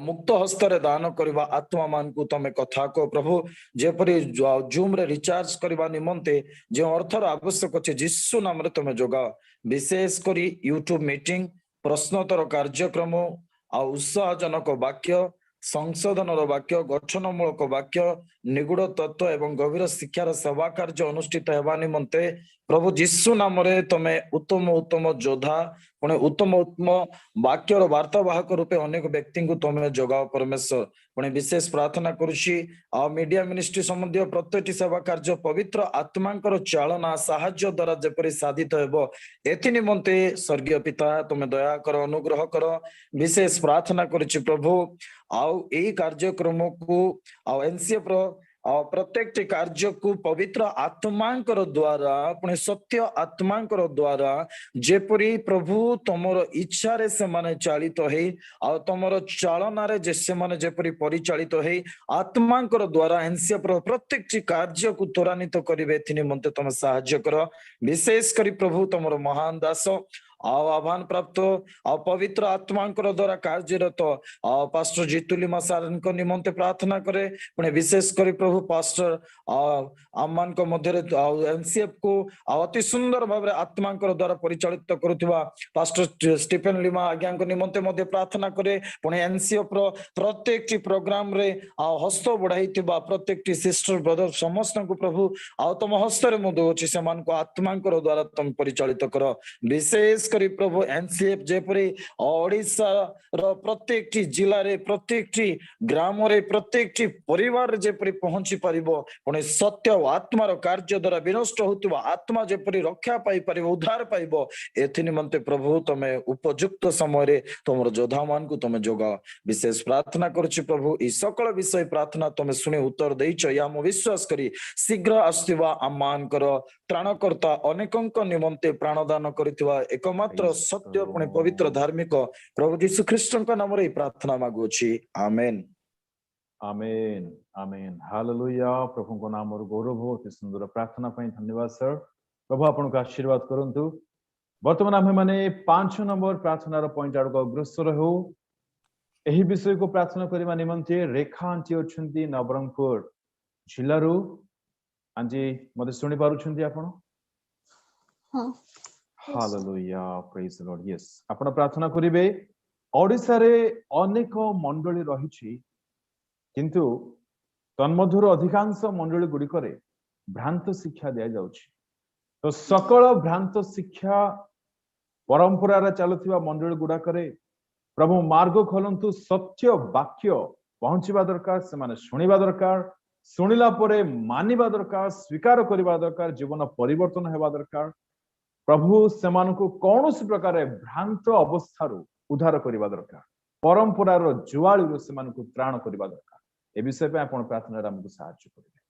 मुक्त हस्तर दान करबा आत्मा मान को तमे कथा को प्रभु जेपरी जूम रे रिचार्ज करबा निमंते जे अर्थर आवश्यक अछि जिस्सु नाम रे तमे जोगा विशेष करी यूट्यूब मीटिंग प्रश्नोत्तर कार्यक्रम उत्साहजनक वाक्य संशोधन वाक्य गठनमूलक वाक्य निगूढ़ तत्व एवं गभीर शिक्षार सेवा कार्य अनुष्ठित हेबा निमंते प्रभु जिस्सु नाम रे तमे उत्तम उत्तम योद्धा पुणे उत्तम उत्तम वाक्यर वार्तावाहक रूपे अनेक व्यक्ति को तमे जोगाओ परमेश्वर पुणे विशेष प्रार्थना करुछि मीडिया मिनिस्ट्री संबंधी प्रत्येक सेवा कार्य पवित्र आत्मांकर चालना साहाय्य द्वारा जेपरि साधित हेबो एथि निमंते स्वर्गीय पिता तमे दया कर अनुग्रह कर विशेष प्रार्थना करुछि प्रभु आउ एई कार्यक्रम को एनसीएफ रो प्रत्येक कार्य को पवित्र आत्मांकर द्वारा पुणे सत्य आत्मांकर द्वारा जेपरी प्रभु तमर इच्छा रे से माने चालित है आ तमर चालना रे जे से माने जेपरी परिचालित है आत्मांकर द्वारा एनसीएफ रो प्रत्येक कार्य को त्वरान्वित करिवे एथि निमंते तमे साहाय्य कर विशेष करी प्रभु तमर महान दास आह्वान प्राप्त पवित्र आत्मांकर द्वारा कार्यरत पास्टर जितुलिमा सारन को निमंते प्रार्थना करे पुणे विशेष करी प्रभु पास्टर आमान को मध्य एनसीएफ को अति सुंदर भाव आत्मांकर द्वारा परिचालित करुवा पास्टर स्टीफेन लिमा आज्ञा को निमंते मध्य प्रार्थना करे पुणे एनसीएफ रो प्रत्येक प्रोग्राम रे हस्त बढ़ाई प्रत्येक सिस्टर ब्रदर समस्त को प्रभु तुम हस्त रे मुदुछि सेमान को आत्मांकर द्वारा तुम परिचालित कर विशेष करी प्रभु एनसीएफ जेपरी ओडिशा रो प्रत्येक जिला रे प्रत्येक ग्राम रे प्रत्येक परिवार जेपरी पहुंची परिबो पुणे सत्य आत्मार कार्य द्वारा विनष्ट होतुवा आत्मा जेपरी रक्षा पाई परिबो उद्धार पाइबो एथि निमंते प्रभु तमे उपयुक्त समय रे तमर योद्धा मान को तमे जोगा विशेष प्रार्थना करूछि प्रभु ई सकल विषय प्रार्थना तमे सुने उत्तर देइछ या मो विश्वास करी शीघ्र आस्तिवा आमानकर त्राणकर्ता अनेकंक निमंते प्राणदान करितवा एकमात्र सत्य पुणे पवित्र धार्मिक प्रभु यीशु ख्रीष्टଙ୍କ नामରେ प्रार्थना मागुछि आमेन आमेन आमेन हालेलुया प्रभु को नाम और गौरव हो अति सुंदर प्रार्थना पई धन्यवाद सर प्रभु आपन को आशीर्वाद करंतु वर्तमान आमे माने 5 नंबर प्रार्थना रो पॉइंट आड़ को अग्रसर हो एही विषय को प्रार्थना करबा निमंते रेखा आंटी अछंती नवरंगपुर जिल्लारू आंजी मते सुनि पारुछंती आपण हां hallelujah praise the Lord yes आपण प्रार्थना करिवे ओडिसा रे अनेक मंडली रहिछि किंतु तन्मध्यरु अधिकांश मंडली गुडी करे भ्रांत शिक्षा दिया जाउछि तो सकल भ्रांत शिक्षा परंपरा चलुवा मंडली गुड़ाकरे प्रभु मार्ग खोलंतु सत्य वाक्य पहुंचवा दरकार से शुणा दरकार शुणिला परे मानिबा दरकार स्वीकार करबा दरकार जीवन परिवर्तन हेबा दरकार प्रभु सेमानकु कौनसी प्रकार भ्रांत अवस्था उद्धार करबा दरकार परंपरार जुआळी सेमानकु त्राण करबा दरकार ए विषय पे आपण प्रार्थना हमकु सहायता करिवे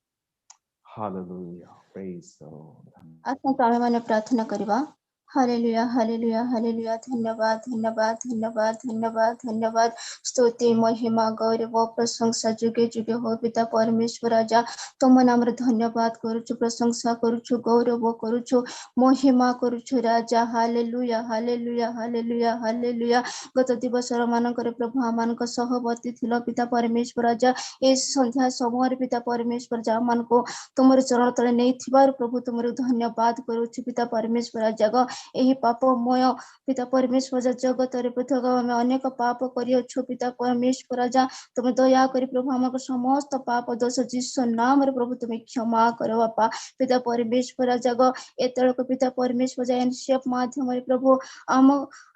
हालेलुया प्रेज द लॉर्ड आत्मा आमे माने प्रार्थना करबा हालेलुया हालेलुया हालेलुया धन्यवाद धन्यवाद धन्यवाद धन्यवाद धन्यवाद स्तुति महिमा गौरव प्रशंसा जुगे जुगे हो पिता परमेश्वर राजा तुम नाम धन्यवाद करूछु प्रशंसा करूछु गौरव करूछु महिमा करूछु राजा हालेलुया हालेलुया हालेलुया हालेलुया गत दिवस मानकर प्रभु आमानक सहवर्ती थिलो पिता परमेश्वर राजा ए संध्या समय पिता परमेश्वर राजा आमानको तुमर चरण तले नै थिबार प्रभु तुमर धन्यवाद करूछु पिता परमेश्वर राजा ग एही पापमय पिता परमेश्वर जगत रे पृथक आमे अनेक पाप करियो पिता परमेश्वर राजा तुम दया करी प्रभु हमको समस्त पाप दोष जीसु नाम रे प्रभु तुम क्षमा करो बापा पिता परमेश्वर राजा ग एतळक पिता परमेश्वर राजा एनसीएफ माध्यम रे प्रभु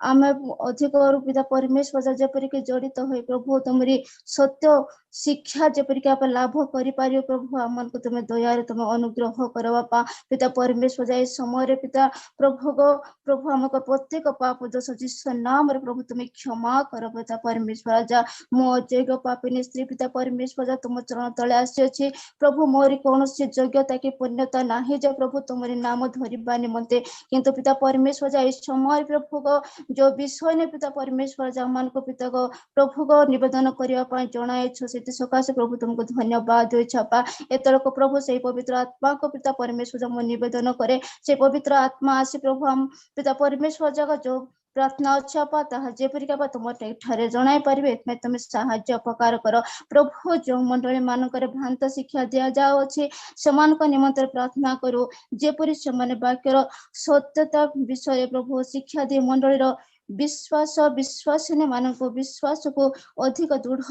आमे अधिक पिता परमेश्वर राजा जेपरि के जड़ित होय प्रभु तुमरी सत्य शिक्षा जेपरि के आप लाभ करि पारियो प्रभु हमको तुम दया रे तुम अनुग्रह करो बापा पिता परमेश्वर राजा इस समय रे पिता प्रभु हमको प्रत्येक पाप दोष जीसु नाम रे प्रभु तुम क्षमा करो पिता परमेश्वर राजा मो जग पापिनी स्त्री पिता परमेश्वर राजा तुम चरण तले आसी अछि प्रभु मोरी कोनोसी योग्यता की पुण्यता नाही जे प्रभु तुमरी नाम धरिबा निमंते किंतु पिता परमेश्वर राजा इस समय प्रभु को जो विषय ने पिता परमेश्वर राजा मान को पिता को प्रभु को निवेदन करिया पय जणाय छ सेति सकासे प्रभु तुमको धन्यवाद होय छपा एतल को प्रभु से पवित्र आत्मा को पिता परमेश्वर राजा म निवेदन करे से पवित्र आत्मा आसी प्रभु हम पिता परमेश्वर जगह जो प्रार्थना अच्छा पाता जेपरिका बा तुम ठारे जणाई पारिबे एतमे तुम साहाय्य उपकार कर प्रभु जो मंडली मानकर भ्रांत शिक्षा दिया जाओ अछि समान को निमंत्र प्रार्थना करू जेपरि समान वाक्यर सत्यता विषय प्रभु शिक्षा दे मंडली रो विश्वासिनी मानको विश्वास को अधिक दृढ़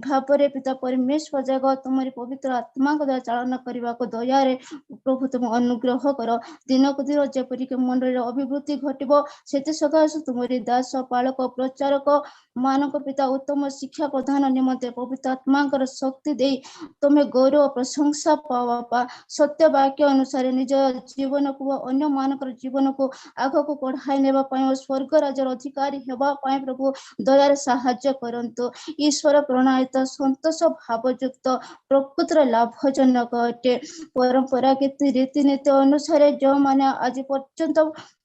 भाव रे पिता परमेश्वर जगत तुमरी पवित्र आत्मा को द्वारा चालन करबा को दया रे प्रभु तुम अनुग्रह कर दिन को दिन जेपरि के मंडली रो अभिवृद्धि घटिबो सेते सकाश तुमरी दास पालक प्रचारक मानक पिता उत्तम शिक्षा प्रदान निमंते पवित्र आत्मा कर शक्ति दे तुमे गौरव प्रशंसा पावा सत्य वाक्य अनुसार निज जीवन को अन्य मानकर जीवन को आग को बढ़ाई नेबा पय स्वर्ग राज्य अधिकारी हेबा पय प्रभु दया साहाय्य करंतु ईश्वर प्रणीत संतोष भावयुक्त प्रकृतर लाभजनक अटे परंपरा के रीतिनीति अनुसार जो माने आज पर्यंत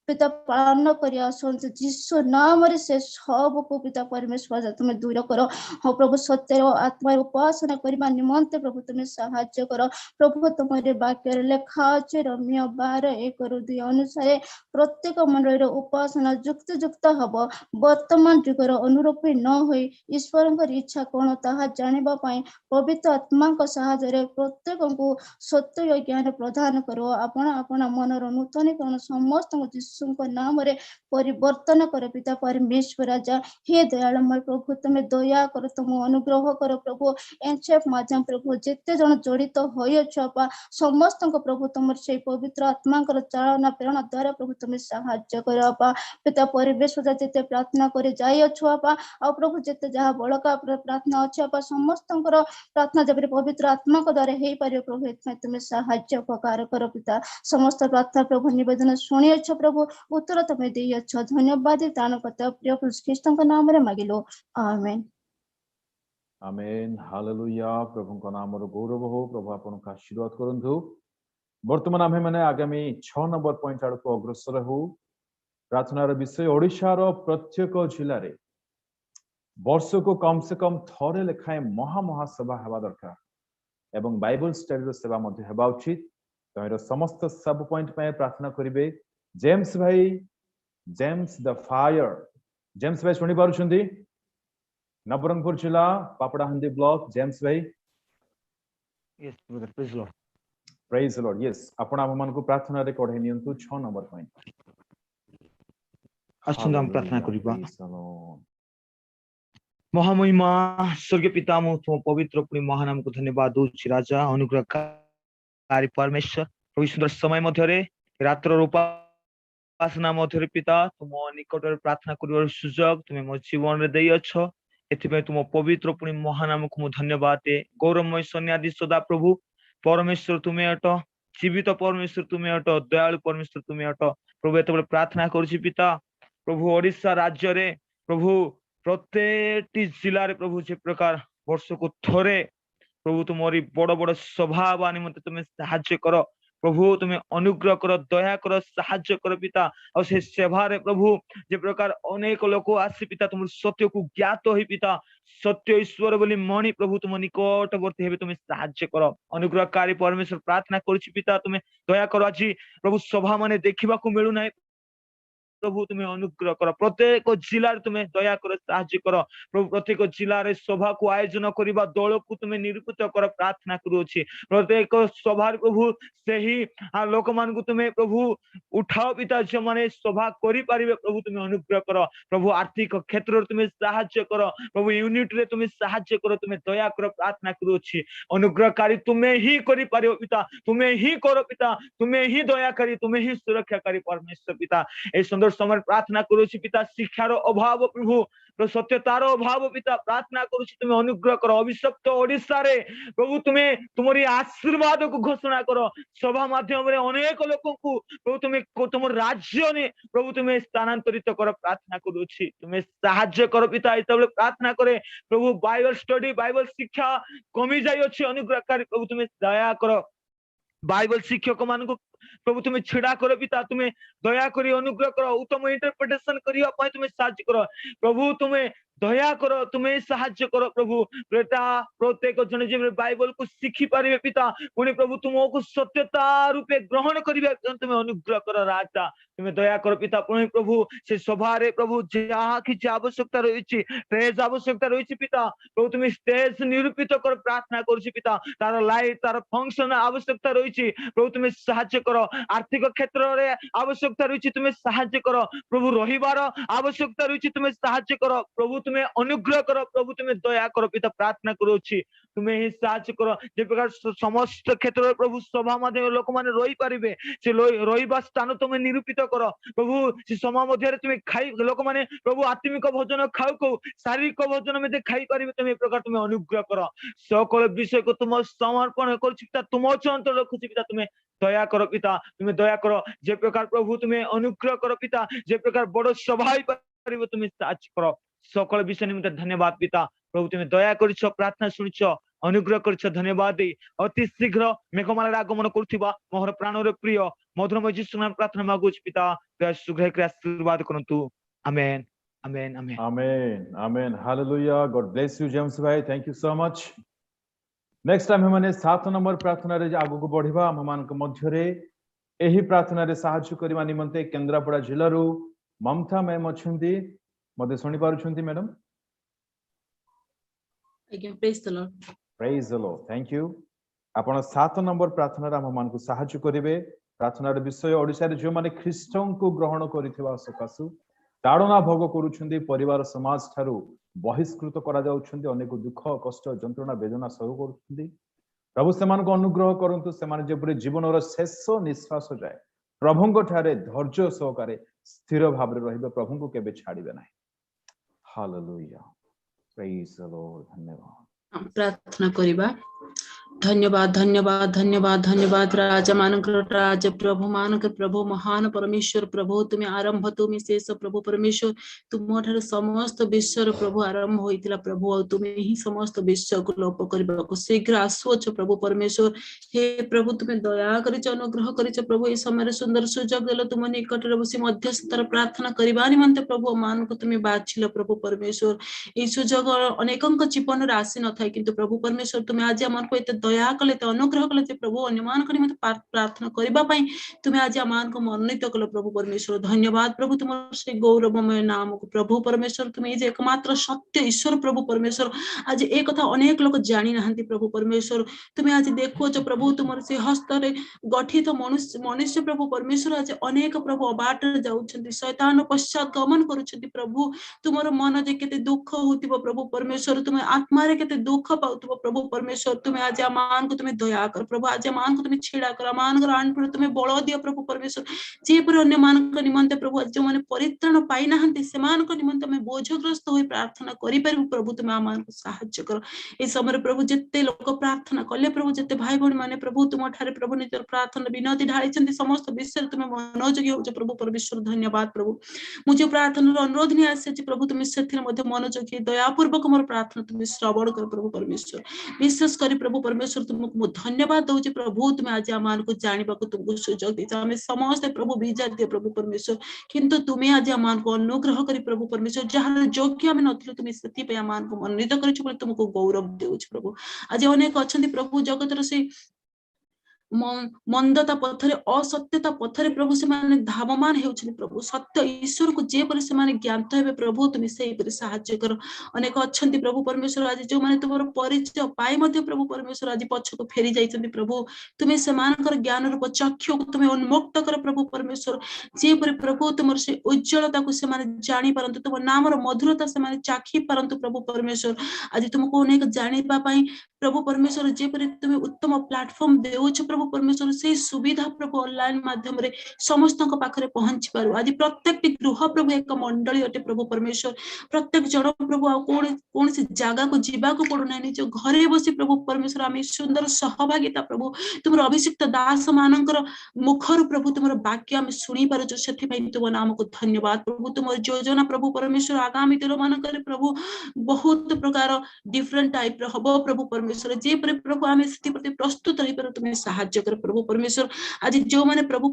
पिता पालन करिया संत जीसु नाम रे से सब को पिता परमेश्वर तुम दूर करो हो प्रभु सत्य आत्मा उपासना करबा निमंते प्रभु तुम सहाय्य करो प्रभु तुमरे वाक्य लेखा अछि रम्य 12:1-2 अनुसार प्रत्येक मंडली रो उपासना युक्त हबो वर्तमान जुगर अनुरूपी न होई ईश्वरक इच्छा कोन ताहा जानिबा पई पवित्र आत्मा को सहायता रे प्रत्येक को सत्य ज्ञान प्रदान करो आपण मनर नूतनीकरण समस्त नाम रे परिवर्तन कर पिता परमेश्वर राजा हे दयालुमय प्रभु तुम दया कर तुम अनुग्रह कर प्रभु एनसीएफ माध्यम प्रभु जेते जन जड़ित होय छपा समस्त प्रभु तुम से पवित्र आत्मा कर चालना प्रेरणा द्वारा प्रभु तुम सहायता करपा पिता परमेश्वर जेते प्रार्थना करे जाय छपा आ प्रभु जेते जहा बळका प्रार्थना छपा समस्त प्रार्थना जब पवित्र आत्मा को द्वारा हे पारे प्रभु एतमे तुम सहायता उपकार कर पिता समस्त प्रार्थना प्रभु निवेदन सुनिए छ प्रभु उत्तर तुम्हें दी अच्छा धन्यवाद दान करता प्रिय ख्रीष्ट नाम रे मागिलो आमेन आमेन हालेलुया प्रभु को नाम रो गौरव हो प्रभु आपन का आशीर्वाद करंतु वर्तमान आमे माने आगामी 6 नंबर पॉइंट आड़ को अग्रसर हो प्रार्थना रो विषय ओडिशा रो प्रत्येक जिल्ला रे वर्ष को कम से कम थरे लेखाए महासभा हेबा दरकार एवं बाइबल स्टडी रो सेवा मध्ये हेबा उचित तमेर समस्त सब पॉइंट पे प्रार्थना करिवे जेम्स भाई जेम्स द फायर जेम्स भाई सुनी पारुछंती नवरंगपुर जिला पापड़ाहांडी ब्लॉक जेम्स भाई yes brother praise the Lord yes आपण हम मन को प्रार्थना रे कोढे नियंतु 6 नंबर पॉइंट आसुन हम प्रार्थना करिबा महामहिमा स्वर्गीय पिता म तुम पवित्र पुनि महानाम को धन्यवाद दउछि राजा अनुग्रहकारी परमेश्वर प्रभु सुंदर समय मध्य रे रात्र उपासना मध्य पिता तुम निकट प्रार्थना कर सुजोग तुम मो जीवन में दे अछ एथि तुम पवित्र पुणी महानाम को धन्यवाद दे गौरवमय सन्यादि सदा प्रभु परमेश्वर तुम्हें अट जीवित परमेश्वर तुम्हें अट दयालु परमेश्वर तुम्हें अट प्रभु एत प्रार्थना करुछि पिता प्रभु ओडिशा राज्य रे प्रभु प्रत्येक जिले में प्रभु जे प्रकार वर्ष को थोरे प्रभु तुम्हारी बड़ बड़ सभा बा निमंते तुम्हें साहाय्य कर प्रभु तुम्हें अनुग्रह कर दया कर साहाय्य कर पिता और से सेवा रे प्रभु जे प्रकार अनेक लोक आसी पिता तुम सत्य को ज्ञात हो पिता सत्य ईश्वर बोली मणि प्रभु तुम निकटवर्ती हे तुम्हें साहाय्य कर अनुग्रहकारी परमेश्वर प्रार्थना करुछि पिता तुम्हें दया कर आज प्रभु सभा माने देखा मिलू ना प्रभु तुम्हें अनुग्रह कर प्रत्येक जिले तुम्हें दया कर साहाय्य कर प्रभु प्रत्येक जिले सभा को आयोजन करने दल को तुम्हें निरूपित कर प्रार्थना करुछि प्रत्येक सभा प्रभु से ही लोक मान तुम्हें प्रभु उठाओ पिता जो मैंने सभा करें प्रभु तुम्हें अनुग्रह कर प्रभु आर्थिक क्षेत्र तुम्हें साहाय्य कर प्रभु यूनिट रे तुम्हें साहाय्य कर तुम्हें दया कर प्रार्थना करुछि अनुग्रहकारी तुम्हें ही कर पिता तुम्हें ही कर पिता तुम्हें ही दयाकारी तुम्हें ही सुरक्षाकारी परमेश्वर पिता ए सुंदर समय प्रार्थना करुछि पिता शिक्षार अभाव प्रभु सत्यतार अभाव पिता प्रार्थना करुछि तुम्हें अनुग्रह कर अभिशप्त ओडिशा रे प्रभु तुम्हें तुम्हारी आशीर्वाद को घोषणा कर सभा माध्यम रे अनेक लोक को प्रभु तुम्हें तुम राज्य ने प्रभु तुम्हें स्थानांतरित कर प्रार्थना करुछि तुम्हें साहाय्य कर पिता इतबले प्रार्थना करे प्रभु बाइबल स्टडी बाइबल शिक्षा कमी जाई अछि अनुग्रहकारी प्रभु तुम्हें दया कर बाइबल शिक्षक मान को प्रभु तुम्हें छिड़ा कर पिता तुम्हें दया करी अनुग्रह कर उत्तम इंटरप्रिटेशन करने तुम्हें साहाय्य कर प्रभु तुम्हें दया कर तुम्हें साहाय्य कर प्रभु बेटा प्रत्येक जन जी बाइबल को शिखी पारे पिता पुणी प्रभु तुमको सत्यता रूपे ग्रहण करिवे तुम्हें अनुग्रह कर राजा तुम्हें दया कर पिता पुणी प्रभु से सभा रे प्रभु जहाँ किसी आवश्यकता रही स्टेज आवश्यकता रही पिता प्रभु तुम्हें स्टेज निरूपित कर प्रार्थना करुछि पिता तार लाइट तार फंक्शन आवश्यकता रही प्रभु तुम्हें साहाय्य कर आर्थिक क्षेत्र रे आवश्यकता रही तुम्हें साहाय्य कर प्रभु रहिबार आवश्यकता रही तुम्हें साहाय्य कर प्रभु तुम्हें अनुग्रह कर प्रभु तुम्हें दया कर पिता प्रार्थना करुछि तुम्हें ही साहाय्य कर जे प्रकार समस्त क्षेत्र प्रभु सभा माध्यम लोक माने रही पारिबे से रहिबा स्थान तुम्हें निरूपित कर प्रभु से सभा मध्य तुम्हें खाई लोक माने प्रभु आत्मिक भोजन खाऊ को शारीरिक भोजन में खाई पारिबे तुम्हें प्रकार तुम्हें अनुग्रह कर सकल विषय को तुम समर्पण करुछि पिता तुम अंतर रखुछि पिता तुम्हें दया कर पिता तुम्हें दया कर जे प्रकार प्रभु तुम्हें अनुग्रह कर पिता जे प्रकार बड़ सभा पारिबे तुम्हें साहाय्य कर सकल विषय निमित्त धन्यवाद पिता प्रभु तुम्हें दया करिछ प्रार्थना सुनिछ अनुग्रह करिछ धन्यवाद दे अति शीघ्र मेघमाला आगमन करुथिबा मोहर प्राणर प्रिय मधुरमय यीशु नाम प्रार्थना मागुछि पिता दया सुग्रह कर आशीर्वाद करंतु amen amen amen amen amen hallelujah God bless you James भाई thank you so much next time हमने 7 नंबर प्रार्थना रे आगु को बढ़िबा हम मान के मध्य रे एही प्रार्थना रे सहायता करबा निमंते केंद्रापड़ा जिल्ला रो ममता मैम अछंती मते सुनी पारुछंती madam Again, praise the Lord. Praise the Lord thank you आपण 7 नंबर प्रार्थना रे हम मान को सहायता करिवे प्रार्थना रे विषय ओडिसा रे जो माने ख्रीष्टन को ग्रहण करिथिबा सकासु ताड़ना भोग करूछंती परिवार समाज थारु बहिष्कृत करा जाउछंती अनेक दुख कष्ट जंत्रणा वेदना सहु करूछंती प्रभु सेमान को अनुग्रह करंतु सेमान जे पूरे जीवन रो शेष निश्वास जाए प्रभु को ठारे धैर्य सहकारे स्थिर भाव रे रहिबे प्रभु को केबे छाड़िबे नाही हालेलुया प्रेज द लॉर्ड धन्यवाद प्रार्थना करिबा धन्यवाद धन्यवाद धन्यवाद धन्यवाद राजा मानक राजा प्रभु मानक प्रभु महान परमेश्वर प्रभु तुम्हें आरंभ तुम्हें शेष प्रभु परमेश्वर तुम ठारे समस्त विश्वर प्रभु आरंभ होइतिला प्रभु और तुम्हें ही समस्त विश्व को लोप करबा को शीघ्र आसुछ प्रभु परमेश्वर हे प्रभु तुम्हें दया करिछ अनुग्रह करिछ प्रभु ए समय सुंदर सुजोग देलो तुम निकट रे बसी मध्यस्थर प्रार्थना करबा निमंते प्रभु मानक तुम्हें बाछिलो प्रभु परमेश्वर ए सुजोग अनेकंक जीवन रे आसी न थाई किंतु प्रभु परमेश्वर तुम्हें आज हमन को एते दया कले अनुग्रह कले प्रभु अन्यमान करी मते प्रार्थना करबा पई तुम्हें आज आमान को मनोनीत कलो प्रभु परमेश्वर धन्यवाद प्रभु तुम श्री गौरवमय नाम को प्रभु परमेश्वर तुम्हें जे एकमात्र सत्य ईश्वर प्रभु परमेश्वर आज एक कथा अनेक लोग जानि नाहंती प्रभु परमेश्वर तुम्हें आज देखो जो प्रभु तुमर से हस्त रे गठित मनुष्य प्रभु परमेश्वर आज अनेक प्रभु अबाट जाउछंती शैतान पश्चात गमन करूछंती प्रभु तुमर मन जे केते दुख होतिबो प्रभु परमेश्वर तुम्हें आत्मा रे केते दुख पाउतिबो प्रभु परमेश्वर तुम्हें आज मान को तुम्हें दया कर प्रभु आज मान को तुम्हें छेड़ा कर मान आंट तुम्हें बल दियो प्रभु परमेश्वर जेपर अन्य मान निमंते प्रभु जो मैंने परित्राण पाई ना से निमंते आम बोझग्रस्त हो प्रार्थना करें प्रभु तुम्हें आम को साहाय्य कर ए समय प्रभु जिते लोक प्रार्थना कले प्रभु जिते भाई भौणी मैंने प्रभु तुम ठारे प्रभु निजर प्रार्थना विनती ढाई समस्त विषय तुम्हें मनोयोगी हो प्रभु परमेश्वर धन्यवाद प्रभु मुझे प्रार्थना अनुरोध नहीं आसी प्रभु तुम्हें से मनोयोगी दयापूर्वक मोर प्रार्थना तुम्हें श्रवण कर प्रभु परमेश्वर विशेष कर प्रभु परमेश्वर तुमको धन्यवाद दूसरी प्रभु तुम्हें आज आम को जानवा तुमको सुजोग दे आम समस्त प्रभु बीजा दिए प्रभु परमेश्वर किंतु तुम्हें आज आम को अनुग्रह कर प्रभु परमेश्वर जहाँ योग्य आम नी तुम्हें से आम को मनोनीत कर तुमको गौरव दे प्रभु आज अनेक अच्छा प्रभु जगतर से मंदता पथरे असत्यता पथरे प्रभु से माने धावमान हेउछनि प्रभु सत्य ईश्वर को जे पर से माने ज्ञात हेबे प्रभु तुम से पर सहाय्य कर अनेक अच्छन्ति प्रभु परमेश्वर आज जो माने तुमर परिचय पाई मध्ये प्रभु परमेश्वर आज पछको फेरी जाइछन्ति प्रभु तुम से मानकर ज्ञान रूप चक्षु को तुम उन्मुक्त कर प्रभु परमेश्वर जे पर प्रभु तुमर से उज्जवलता को से माने जानि परंतु तुम नामर मधुरता से माने चाखी परंतु प्रभु परमेश्वर आज तुमको अनेक जानिबा पाई प्रभु परमेश्वर जेपरि तुम्हें उत्तम प्लेटफॉर्म देउछ प्रभु परमेश्वर से सुविधा प्रभु ऑनलाइन माध्यम रे समस्त पाखरे पहुंची पारु आज प्रत्येक गृह प्रभु एक मंडली अटे प्रभु परमेश्वर प्रत्येक जन प्रभु आ कौन से जगह को जीवा को पड़ू ना निज घरे बसी प्रभु परमेश्वर आम सुंदर सहभागिता प्रभु तुम अभिषिक्त दास मानकर मुखर प्रभु तुम वाक्य आम शुणी पार से तुम नाम को धन्यवाद प्रभु तुम योजना प्रभु परमेश्वर आगामी दिन मानक प्रभु बहुत प्रकार डिफरेंट टाइप हम प्रभु परमेश्वर जे प्रभु आम से प्रस्तुत रही पार तुम्हें साहाय्य कर प्रभु परमेश्वर आज जो मैंने प्रभु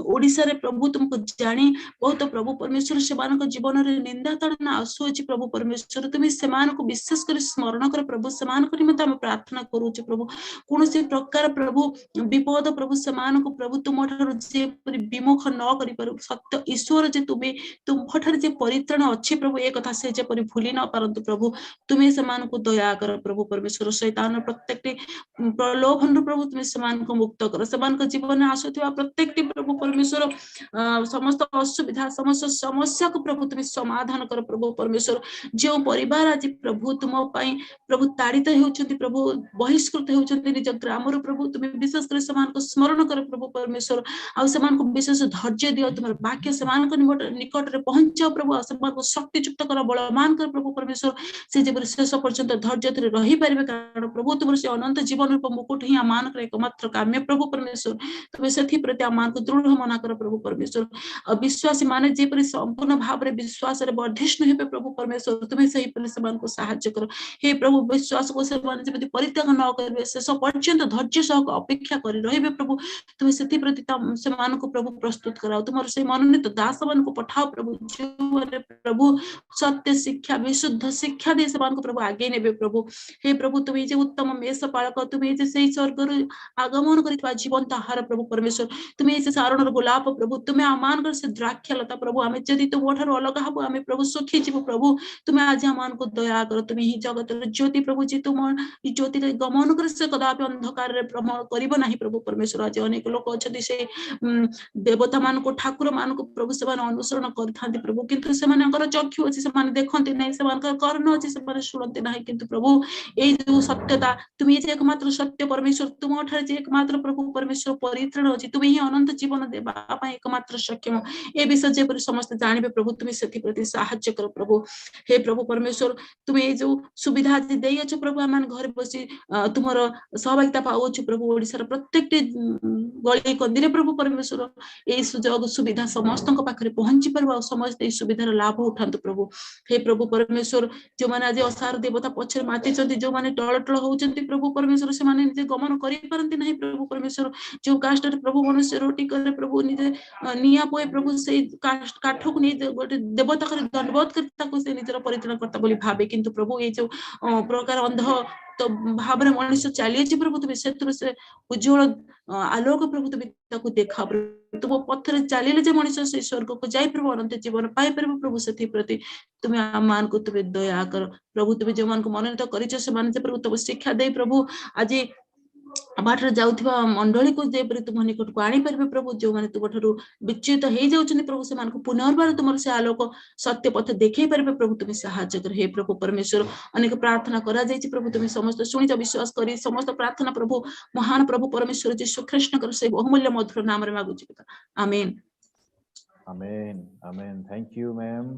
ओडिशा रे प्रभु तुमको जानी बहुत प्रभु परमेश्वर से जीवन रे निंदा ताड़ना आसुची प्रभु परमेश्वर तुम्हें से विशेष कर स्मरण कर प्रभु से आम प्रार्थना करूचे प्रभु कौन से प्रकार प्रभु विपद प्रभु से प्रभु तुम जे विमुख न कर सत्य ईश्वर जे तुम्हें तुम जे परित्राण अच्छी प्रभु एक कथा से जेपरि भूली न पारंतु प्रभु तुम्हें से दया कर प्रभु परमेश्वर शैतान प्रत्येक प्रलोभन प्रभु तुम्हें से मुक्त कर से जीवन में आसुवा प्रत्येक प्रभु परमेश्वर समस्त असुविधा समस्त समस्या को प्रभु तुम्हें समाधान कर प्रभु परमेश्वर जो परिवार आज प्रभु तुम प्रभु ताड़ित होउछन्ति प्रभु बहिष्कृत होउछन्ति निज ग्राम प्रभु तुम्हें विशेष कर स्मरण कर प्रभु परमेश्वर आ विशेष धैर्य दियो तुम वाक्य से निकट में पहुंचाओ प्रभु शक्तियुक्त कर बलवान कर प्रभु परमेश्वर से जब शेष पर्यंत धैर्य रही पारे कारण प्रभु तुम से अनंत जीवन रूप मुकुट ही आम एकमात्र काम्य प्रभु परमेश्वर तुम्हें से प्रति आम को दृढ़ मना कर प्रभु परमेश्वर विश्वासी माने जेपरि संपूर्ण भाव में विश्वास वर्धिष्णु हे प्रभु परमेश्वर तुम्हें सही को साहाय्य कर हे प्रभु विश्वास को से परित्याग न करेंगे शेष पर्यंत धैर्य सह अपेक्षा कर रहे प्रभु तुम्हें से प्रति प्रभु प्रस्तुत कराओ तुम से मनोनीत दास मान को पठाओ प्रभु जो प्रभु सत्य शिक्षा विशुद्ध शिक्षा दे से प्रभु आगे ने प्रभु हे प्रभु तुम्हें जे उत्तम मेष पालक तुम्हें जे से स्वर्ग आगमन कर जीवन आहार प्रभु परमेश्वर तुम्हें से सारण गोलाप प्रभु तुम्हें आमान से द्राक्षलता प्रभु आम जदि तुम अलग हब आम प्रभु सुखी जीव प्रभु तुम्हें आज आम को दया कर तुम्हें ही जगत ज्योति प्रभु जी तुम ज्योति गमन कर से कदापि अंधकार भ्रमण कर प्रभु परमेश्वर आज अनेक लोक अच्छा से देवता मान को ठाकुर मान को प्रभु से अनुसरण कर प्रभु किंतु से चक्षु अच्छी से देखते ना से कर्ण अच्छी से शुणते ना किंतु प्रभु ये जो सत्यता तुम्हें एकमात्र सत्य परमेश्वर तुम एकमात्र प्रभु परमेश्वर परित्राण अच्छी तुम्हें ही अनंत जीवन देवा एकमात्र सक्षम ए विषय जेपरि समस्त जानिबे प्रभु तुम्हें से प्रति साहाय्य कर प्रभु हे प्रभु परमेश्वर तुम्हें जो सुविधा दे अच्छे प्रभु आम घर बसी तुम सहभागिता पाओ प्रभु ओडिशार प्रत्येक गली कंदी प्रभु परमेश्वर ये सुजोग सुविधा समस्त पाखे पहुंची पार समस्त सुविधार लाभ उठातु प्रभु हे प्रभु परमेश्वर जो मैंने आज असार देवता पछे माति जो मैंने टल टल होती प्रभु परमेश्वर से निजे गमन करपारती ना प्रभु परमेश्वर जो कास्ट प्रभु मनुष्य रोटी करे प्रभु निजे निया पोए प्रभु से काठ को नहीं गोटे देवता कर दंडवत कर निजर परित्राण करता बोली भावे किंतु प्रभु ये जो प्रकार अंध तो भाव में मनुष्य चली प्रभु तुम्हें से उज्जवल आलोक प्रभु तुम्हें देखा तुम पथर चलिए मनुष्य से स्वर्ग को जाई प्रभु अनंत जीवन पाई पार प्रभु से प्रति तुम्हें आम मान को तुम्हें दया कर प्रभु तुम्हें जो मान को मनोनीत कर प्रभु तुम शिक्षा दे प्रभु आज बाटर जाउथिबा मंडली को जेपरि तुम निकट को आनी परिबे प्रभु जो माने तुम ठरु विच्युत हेइ जाउछन्ति प्रभु से मानको पुनर्बार तुमर से आलोक सत्य पथ देखै परिबे प्रभु तुम सहायता कर हे प्रभु परमेश्वर अनेक प्रार्थना करा जाइछि प्रभु तुम समस्त सुनिच विश्वास करी समस्त प्रार्थना प्रभु महान प्रभु परमेश्वर यीशु कृष्ण कर से बहुमूल्य मधुर नाम रे मागुछि पिता amen amen amen thank you ma'am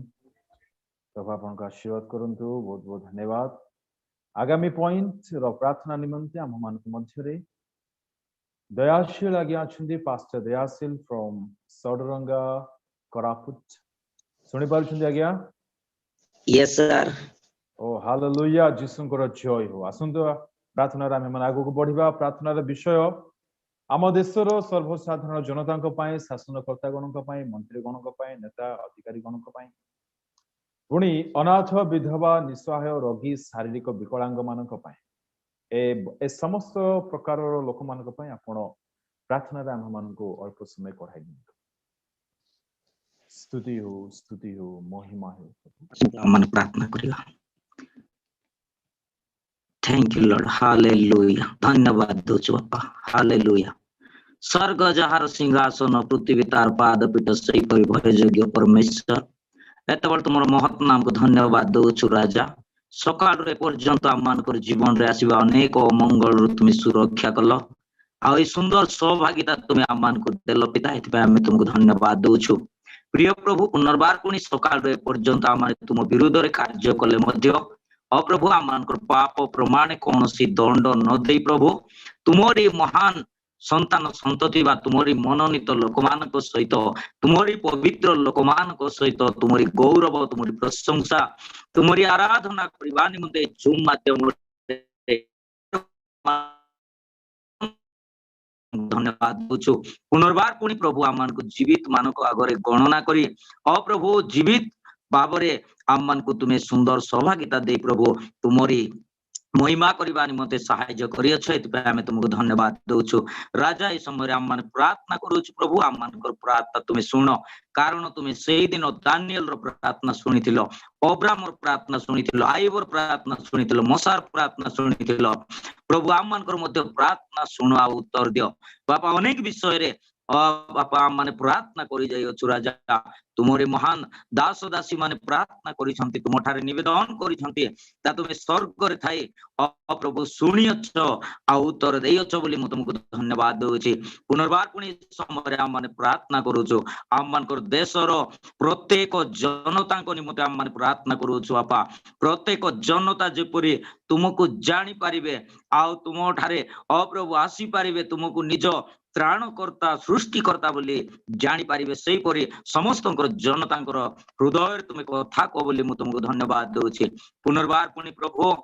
प्रभु आपन का आशीर्वाद करंतु बहुत बहुत धन्यवाद आगामी पॉइंट रो प्रार्थना निमंते हम मान को मध्य रे दयाशील आज्ञा छुंदी पास्टर दयाशील फ्रॉम सौडरंगा कोरापुट सुनि पारुछन्ती आज्ञा यस सर ओ हालेलुया जिसुंकर जय हो आसंतो प्रार्थना रे हम आगो को बढ़िबा प्रार्थना रे विषय आम देशर सर्वसाधारण जनता शासनकर्ता गण मंत्री गण नेता अधिकारी गण पुणी अनाथ विधवा निस्सहाय रोगी शारीरिक विकलांग मान ए समस्त प्रकार लोक मान आपण प्रार्थना रे आम मान अल्प समय कढ़ाई दिंतु स्तुति हो महिमा हो मन प्रार्थना करिया थैंक यू लॉर्ड हालेलुया धन्यवाद दोछु बापा हालेलुया स्वर्ग जहार सिंहासन पृथ्वी तार पाद पीठ सही परि भय योग्य परमेश्वर एत बड़ तुमर महत नाम को धन्यवाद दोछु राजा सकाळ रे पर्यंत आमानकर जीवन रे आसीबा अनेक मंगल रु तुम सुरक्षा कल आ सुंदर सहभागिता तुम आमानकर देल पिता एथि आमे तुमको धन्यवाद दोछु प्रिय प्रभु पुनर्बार पुणी सकाळ रे पर्यंत आमाने तुम विरुद्ध रे कार्य कले मध्य अप्रभु आमानकर पाप प्रमाण कौन सी दंड न दे प्रभु तुमरी महान संतान संतति बा तुमरी मनोनीत लोक मान सहित तुमरी पवित्र लोक मान सहित तुमरी गौरव तुमरी प्रशंसा तुमरी आराधना करबा निमंते जूम माध्यम धन्यवाद दूछु पुनर्बार पुणी प्रभु आमानको जीवित मानको आगरे गणना करी अप्रभु जीवित बाबरे आम को तुम्हें सुंदर सहभागिता दे प्रभु तुमरी महिमा करबा निमंते सहाय्य करियछ एतपे आमे तुमको धन्यवाद दोछु राजा ए समय आम माने प्रार्थना करूछु प्रभु आम मानकर प्रार्थना तुमे सुनो कारण तुमे सेही दिन दानिएल रो प्रार्थना सुनिथिलो अब्राहम रो प्रार्थना सुनिथिलो आयुब रो प्रार्थना सुनिथिलो मोसार प्रार्थना सुनिथिलो प्रभु आम मानकर मध्य प्रार्थना सुनो आ उत्तर दियो बापा अनेक विषय रे बापा माने प्रार्थना करि जाय छु राजा तुमरे महान दास दासी माने प्रार्थना करिसंती तुम ठारे निवेदन करिसंती ता तुमे स्वर्ग रे थाई प्रभु सुनियछ आ उत्तर देयछ बोली म तुमको धन्यवाद दोछि पुनर्बार पुणी समय आम माने प्रार्थना करूछु आम मानकर देशर प्रत्येक जनता को निमंते आम माने प्रार्थना करूछु बापा प्रत्येक जनता जेपरि तुमको जानि पारिबे आ तुम ठारे अप्रभु आसी पारिबे तुमको निज त्राणकर्ता सृष्टिकर्ता बोली जानी पारिबे सेही परि समस्त जनता हृदय तुम कथा कह बोली तुमको धन्यवाद दोछि पुनर्बार पुणी प्रभु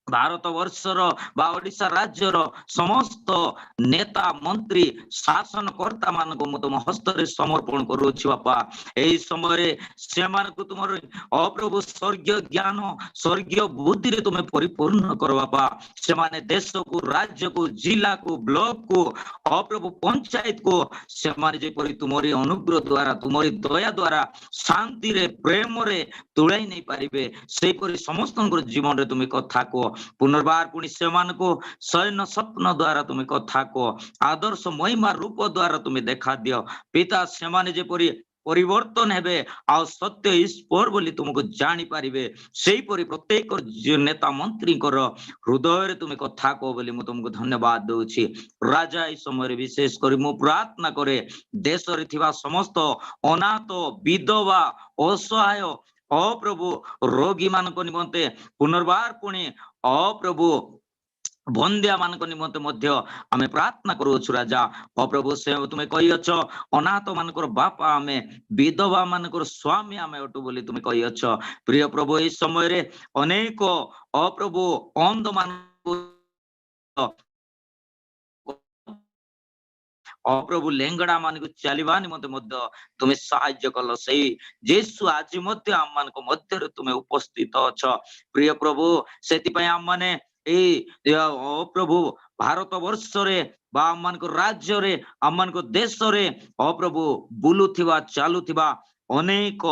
भारत वर्षर बा ओडिशा राज्यर समस्त नेता मंत्री शासनकर्ता मान को तुम हस्त रे समर्पण करूछि बापा एही समय से मान को तुमर अप्रभु स्वर्गीय ज्ञान स्वर्गीय बुद्धि रे तुम परिपूर्ण करो बापा से माने देश को राज्य को जिला को ब्लॉक को अप्रभु पंचायत को से माने जे परि तुमरी अनुग्रह द्वारा तुमरी दया द्वारा शांति रे प्रेम रे तुलाई नहीं पारिबे सेही परि समस्त जीवन रे तुम कथा को पुनर्बार पुणी से शयन स्वप्न द्वारा तुम्हें कथा को आदर्श महिमा रूप द्वारा तुम्हें देखा दियो पिता से माने जेपरि परिवर्तन हेबे आ सत्य ईश्वर बोली तुमको जानी पारिबे सेही परि प्रत्येक नेता मंत्री हृदय रे तुम्हें कथा को बोली मु तुमको धन्यवाद दोछि राजा इस समय विशेष करी मु प्रार्थना करे देश रे थिबा समस्त अनाथ विधवा असहाय अप्रभु रोगी मान निमंते पुनर्बार पुणी अप्रभु बंदिया मान निमंते मध्य आमे प्रार्थना करूछु राजा अप्रभु से तुमे कहियछ अनाथ मानकर बापा आमे विधवा मानकर स्वामी आमे अटु बोली तुमे कहियछ प्रिय प्रभु इस समय रे अनेक अप्रभु अंध मान अप्रभु लेंगड़ा मान को चलवा निमंते मध्य तुम्हें सहाय्य कल सही जेसु आज मध्य आम मान को मध्य तुम्हें उपस्थित अछ प्रिय प्रभु सेति पय आम माने ए प्रभु भारत वर्ष रे बा आम मान को राज्य रे आम मान को देश रे अप्रभु बुलुथिबा चालुथिबा अनेक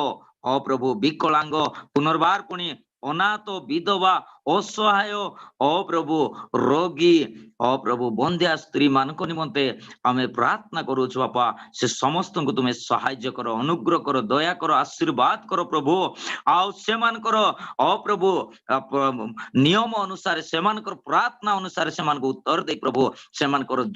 अप्रभु विकलांग पुनर्बार पुणी अनाथ विधवा असहाय प्रभु रोगी प्रभु बंध्या स्त्री मान निमंते आम प्रार्थना करुछु बापा से समस्त को तुम्हें सहाय्य कर अनुग्रह कर दया कर आशीर्वाद कर प्रभु आउ से प्रभु नियम अनुसार से प्रार्थना अनुसार से उत्तर दे प्रभु से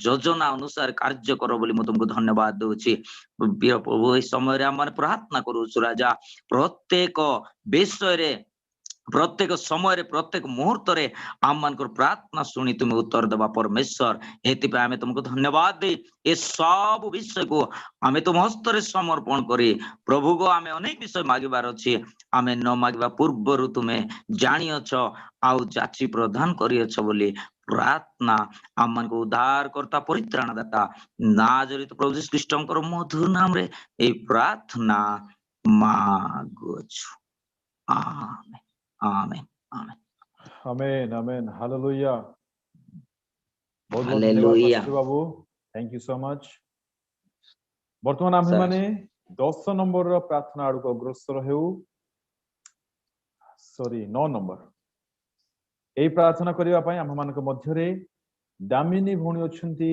योजना अनुसार कार्य कर बोली मैं तुमको धन्यवाद दूची प्रभु इस समय आम प्रार्थना करुछु राजा प्रत्येक विषय प्रत्येक समय प्रत्येक मुहूर्त रे आम मान प्रार्थना शुणी तुम्हें उत्तर देवा परमेश्वर एति आम तुमको धन्यवाद दे ए सब विषय को आम तुम हस्त समर्पण करी प्रभु को आम अनेक विषय मागिबार अच्छी आम न मागिबा पूर्वर तुम्हें जानियछ आउ जाची प्रदान करियछ बोली प्रार्थना आम मान को उद्धार करता परित्राण दाता नाजरित प्रभु यीशु ख्रीष्टंकर मधुर नाम रे ए प्रार्थना मागुछु आमेन amen amen amen amen hallelujah बहुत बहुत हालेलुया धन्यवाद बाबू थैंक यू सो मच वर्तमान आमे माने 10 नंबर प्रार्थना आड़ को अग्रसर हेउ सॉरी 9 नंबर ए प्रार्थना करिवा पई आम मान को मध्य रे दामिनी भौणी अछंती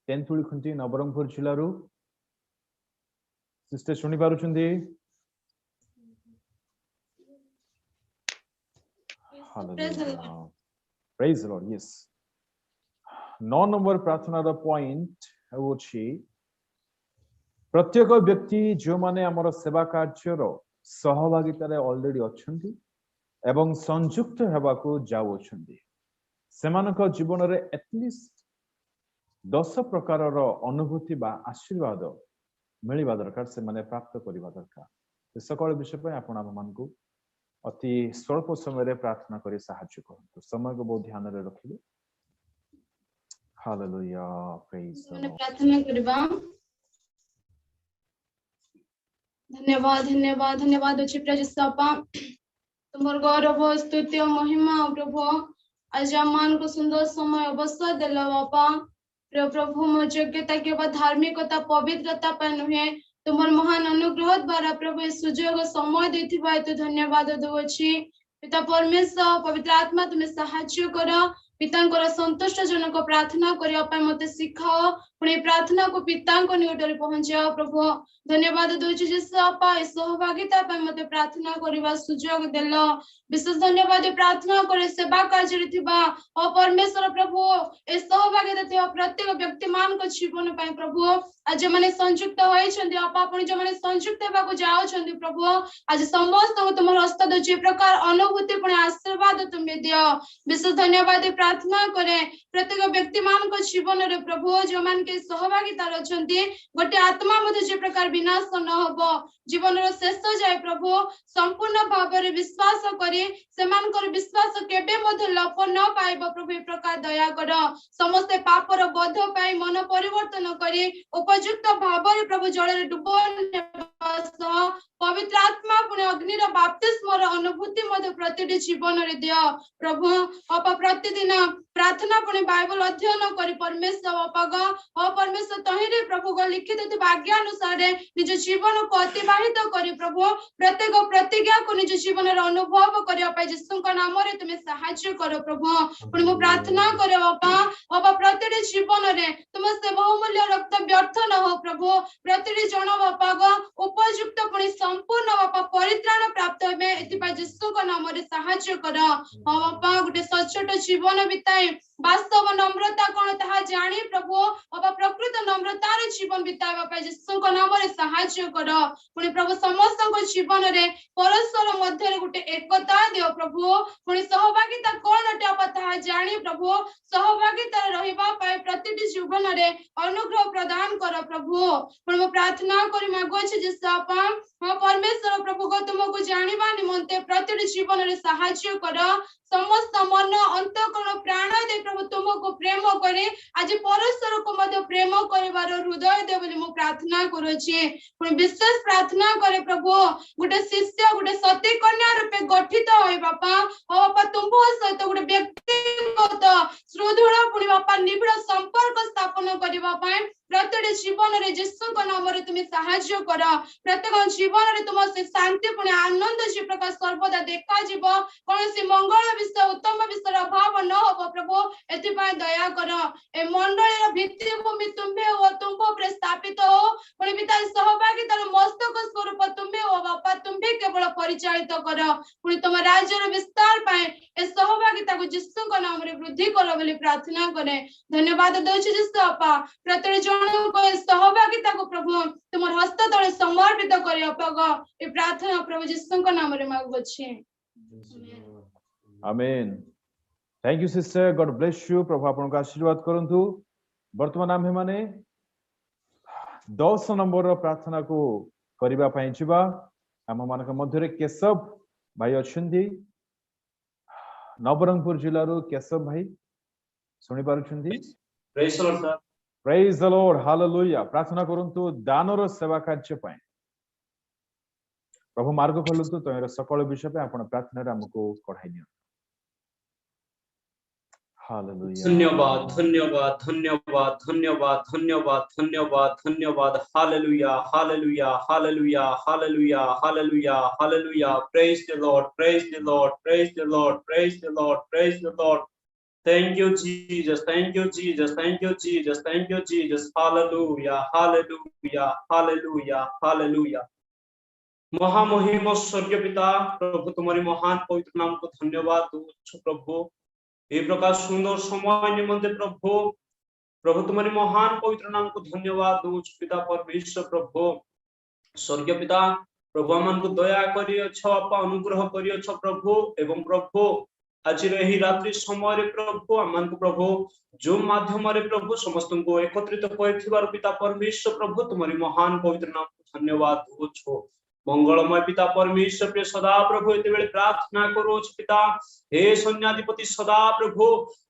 तेंतुली खंती नवरंगपुर जिल्ला रु सिस्टर सुनि पारुछंती Hallelujah. Praise the Lord. Yes. 9 number प्रार्थना रो पॉइंट होछि प्रत्येक व्यक्ति जो माने हमर सेवा कार्य रो सहभागिता रे ऑलरेडी अछंती एवं संयुक्त हेबा को जाउ अछंती सेमानक जीवन रे एटलिस्ट 10 प्रकार रो अनुभूति बा आशीर्वाद मिलिबा दरकार से माने प्राप्त करिबा दरकार सकल विषय पे आपण हम मान को अति स्वल्प समय प्रार्थना करी साहाय्य करतो समय को बहुत ध्यान रे रखिले हालेलुया प्रेज द लॉर्ड प्रार्थना करबा धन्यवाद धन्यवाद धन्यवाद अछि प्रभु तुमर गौरव स्तुति और महिमा प्रभु आज मान को सुंदर समय अवसर देला बापा प्रभु मो योग्यता के धार्मिकता पवित्रता पर नुहे तुमर महान अनुग्रह द्वारा प्रभु सुजोग समय देथिबा हेतु धन्यवाद दउछि पिता परमेश्वर पवित्र आत्मा तुम्हें सहाय्य कर पितांकर संतुष्ट जनक प्रार्थना करिया पय मते सिखाओ पुणी प्रार्थना को पितांक निकटरे पहुंचाओ प्रभु धन्यवाद दउछि जे सपा सहभागिता पय मते प्रार्थना करिवा सुजोग देलो विशेष धन्यवाद प्रार्थना करे सेवा कार्य रे थिबा ओ परमेश्वर प्रभु ए सहभागिता थिबा प्रत्येक व्यक्ति मान को जीवन पय प्रभु आज माने संयुक्त होय छथि आपा पुणी जे माने संयुक्त हेबा को जाओ छथि प्रभु आज समस्त तुमर हस्त दउछि प्रकार अनुभूति पुणी आशीर्वाद तुमे दियो विशेष धन्यवाद प्रार्थना करे प्रत्येक व्यक्ति मान को जीवन रे प्रभु जो मान के सहभागिता रछंती गोटे आत्मा मध्ये जे प्रकार विनाश न होबो जीवन रो शेष जाय प्रभु संपूर्ण भाव रे विश्वास करी सेमानकर विश्वास केबे मध्ये लोप न पाइबो प्रभु ए प्रकार दया कर समस्त पाप रो बोध पाई मन परिवर्तन करी उपयुक्त भाव रे प्रभु जल रे डुबो पवित्र आत्मा पुणे अग्नि रो बपतिस्म रो अनुभूति मध्ये प्रतिटी जीवन रे दियो प्रभु अपा प्रतिदिन प्रार्थना पुणे बाइबल अध्ययन करी परमेश्वर अपग ओ परमेश्वर तहिरे प्रभु को लिखित थिबा आज्ञा अनुसार निज जीवन को अतिबाहित करी प्रभु प्रत्येक प्रतिज्ञा को निज जीवन रे अनुभव करिया पय यीशु के नाम रे तुमे सहाय्य करो प्रभु पुणे मो प्रार्थना करे बापा प्रतिटी जीवन रे तुम से बहुमूल्य रक्त व्यर्थ न हो प्रभु प्रतिटी जन बापा उपयुक्त पुणे संपूर्ण बापा परित्राण प्राप्त हेबे एति पय यीशु के नाम रे सहाय्य करो ओ बापा गुटे सचोट जीवन बिताई वास्तव नम्रता कोन ताहा जानी प्रभु बाबा प्रकृत नम्रता रे जीवन बिताइबा पय यीशु के नाम रे सहाय्य करो पुणी प्रभु समस्त को जीवन रे परस्पर मध्य रे गुटे एकता दियो प्रभु पुणी सहभागिता कोन ताहा ताहा जानी प्रभु सहभागिता रे रहिबा पय प्रतिटी जीवन रे अनुग्रह प्रदान करो प्रभु पुणी मो प्रार्थना करी मागो छी जे सापा हां परमेश्वर प्रभु को तुमको जानिबा निमंते प्रतिटी जीवन रे सहाय्य करो समस्त मन अंतःकरण प्राण दे प्रभु तुमको प्रेम करे आज परस्पर को मध्य प्रेम करिवार हृदय दे बोली मो प्रार्थना करू छी पुणी विशेष प्रार्थना करे प्रभु गुटे शिष्य गुटे सती कन्या रूपे गठित होय बापा ओ बापा तुमको सहित गुटे व्यक्तिगत सुदृढ़ पुणी बापा निबिड़ संपर्क स्थापन करिवा पय प्रत्येक जीवन रे यीशु को नाम रे तुम्हें साहाय्य कर प्रत्येक जीवन रे तुम से शांति पुणे आनंद जे प्रकार सर्वदा देखा जीव कौन सी मंगल विषय उत्तम विषय अभाव न हो प्रभु एथि दया कर ए मंडली भित्ति भूमि तुम्हें हो तुम ऊपर स्थापित हो पुणे पिता सहभागितार मस्तक स्वरूप तुम्हें हो बापा तुम्हें केवल परिचालित कर पुणे तुम राज्यर विस्तार पाए ए सहभागिता को यीशु को नाम रे वृद्धि कर बोली प्रार्थना करे धन्यवाद दउछि यीशु अपा प्रत्येक जन को सहभागिता को प्रभु तुम हस्त तले समर्पित करी अपग ए प्रार्थना प्रभु यीशु को नाम रे मांगु छी amen. Thank you sister, God bless you. प्रभु आपन को आशीर्वाद करंतु। वर्तमान आमे माने 10 नंबर प्रार्थना को करिबा पई छिबा। हम मानक मध्य रे केशव भाई अछंती, नवरंगपुर जिल्ला रो केशव भाई सुनि पारुछंती? Praise the Lord sir. Praise the Lord, hallelujah. प्रार्थना करंतु दानर सेवा कार्य पई प्रभु मार्ग खोलतु। तोर सकल विषय पे आपण प्रार्थना रे हमको कढाई दियो। हालेलुया। धन्यवाद धन्यवाद धन्यवाद धन्यवाद धन्यवाद धन्यवाद धन्यवाद। Hallelujah hallelujah hallelujah hallelujah hallelujah hallelujah. Praise the Lord praise the Lord praise the Lord praise the Lord praise the Lord. Thank you Jesus, thank you Jesus, thank you Jesus, thank you Jesus. Hallelujah hallelujah hallelujah hallelujah। महामहिम स्वर्गीय पिता प्रभु तुम्हारी महान पवित्र नाम को धन्यवाद दूं प्रभु। ये प्रकार सुंदर समय निमंते प्रभु प्रभु तुम्हारी महान पवित्र नाम को धन्यवाद दूं पिता परमेश्वर प्रभु। स्वर्गीय पिता प्रभु आमन को दया करियो अपा अनुग्रह करियो प्रभु। एवं प्रभु आज ही रात्रि समय प्रभु आमन को प्रभु जो माध्यम रे प्रभु समस्त को एकत्रित कर पिता परमेश्वर प्रभु तुम्हारी महान पवित्र नाम को धन्यवाद दूं। मंगलमय पिता परमेश्वर प्रिय सदा प्रभु एते बेले प्रार्थना करो पिता हे सैन्याधिपति सदा प्रभु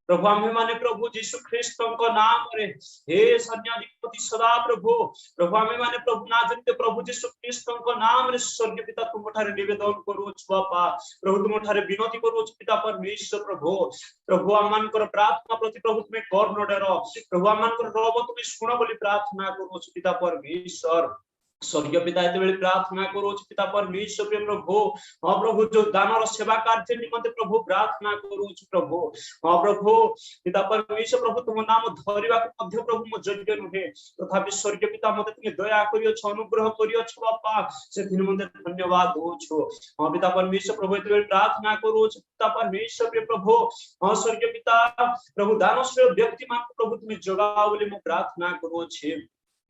प्रभु आमे माने प्रभु यीशु ख्रीष्ट को नाम रे हे सैन्याधिपति सदा प्रभु प्रभु आमे माने प्रभु नाजरित प्रभु यीशु ख्रीष्ट को नाम रे स्वर्गीय पिता तुम ठारे निवेदन करू बापा प्रभु तुम ठारे विनती करू पिता परमेश्वर प्रभु प्रभु आमनकर प्रार्थना प्रति प्रभु तुमे कर्म डर प्रभु आमनकर रोब तुमे सुन बोली प्रार्थना करू पिता परमेश्वर। स्वर्गीय पिता एते बेले प्रार्थना करो पिता परमेश्वर प्रभु हाँ प्रभु जो दानर सेवा कार्य निमंते प्रभु प्रार्थना करो प्रभु हाँ प्रभु पिता परमेश्वर प्रभु तुम नाम धरिबा मध्य प्रभु मो योग्य नुहे तथापि स्वर्गीय पिता मते तुमे दया करियो अनुग्रह करियो बापा से निमंते धन्यवाद दो हाँ पिता परमेश्वर प्रभु एते बेले प्रार्थना करो पिता परमेश्वर प्रभु हाँ स्वर्गीय पिता प्रभु दानश्रेय व्यक्ति मान प्रभु तुमे जगाओ बोली मो प्रार्थना करो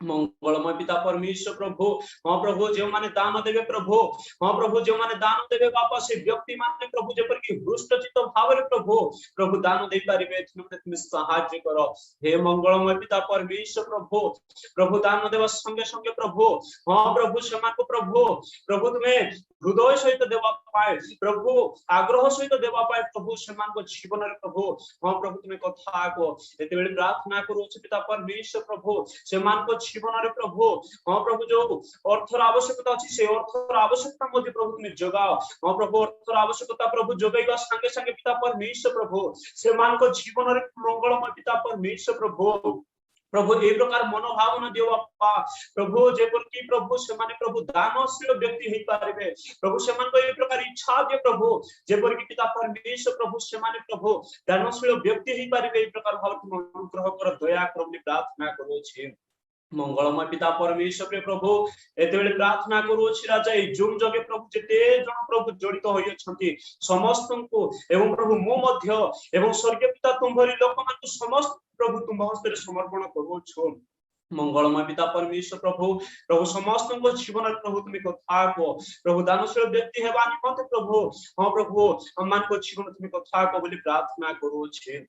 मंगलमय पिता परमेश्वर प्रभु हाँ प्रभु जो माने दान देवे प्रभु हाँ प्रभु जो माने दान देवे बापा से व्यक्ति माने प्रभु जेपर कि हृष्टचित्त भाव रे प्रभु प्रभु दान दे पारिबे तुम सहाय्य करो हे मंगलमय पिता परमेश्वर प्रभु प्रभु दान देवा संगे संगे प्रभु हाँ प्रभु समान को प्रभु प्रभु तुम्हें हृदय सहित देवा पाए प्रभु आग्रह सहित देवा पाए प्रभु समान को जीवन रे प्रभु हाँ प्रभु तुम्हें कथा को एते बेले प्रार्थना करू पिता परमेश्वर प्रभु समान को जीवन रे प्रभु हाँ प्रभु जो अर्थर आवश्यकता अछि से अर्थर आवश्यकता मध्ये प्रभु तुम जगाओ हाँ प्रभु अर्थर आवश्यकता प्रभु जगाइबा संगे संगे पिता परमेश्वर प्रभु समान को जीवन रे मंगलमय पिता परमेश्वर प्रभु प्रभु ए प्रकार मनोभावना दियो बापा प्रभु जेपर की प्रभु से माने प्रभु दानशील व्यक्ति हे पारिबे प्रभु से मान को ए प्रकार इच्छा दियो प्रभु जेपर की पिता परमेश्वर प्रभु से माने प्रभु दानशील व्यक्ति हे पारिबे ए प्रकार भाव तुम अनुग्रह कर दया कर बोली प्रार्थना करू छी मंगलमय पिता परमेश्वर प्रभु एते बेले प्रार्थना करू छी राजा ए जुम जगे प्रभु जेते जन प्रभु जड़ित होय छथि समस्त को एवं प्रभु मो मध्य एवं स्वर्गीय पिता तुम भरी लोक मान को समस्त प्रभु तुम हस्ते समर्पण करू छो मंगलमय पिता परमेश्वर प्रभु प्रभु समस्त को जीवन प्रभु तुम कथा को प्रभु दानशील व्यक्ति हेबा निमंते प्रभु हाँ प्रभु मान को जीवन तुम कथा को बोली प्रार्थना करू छी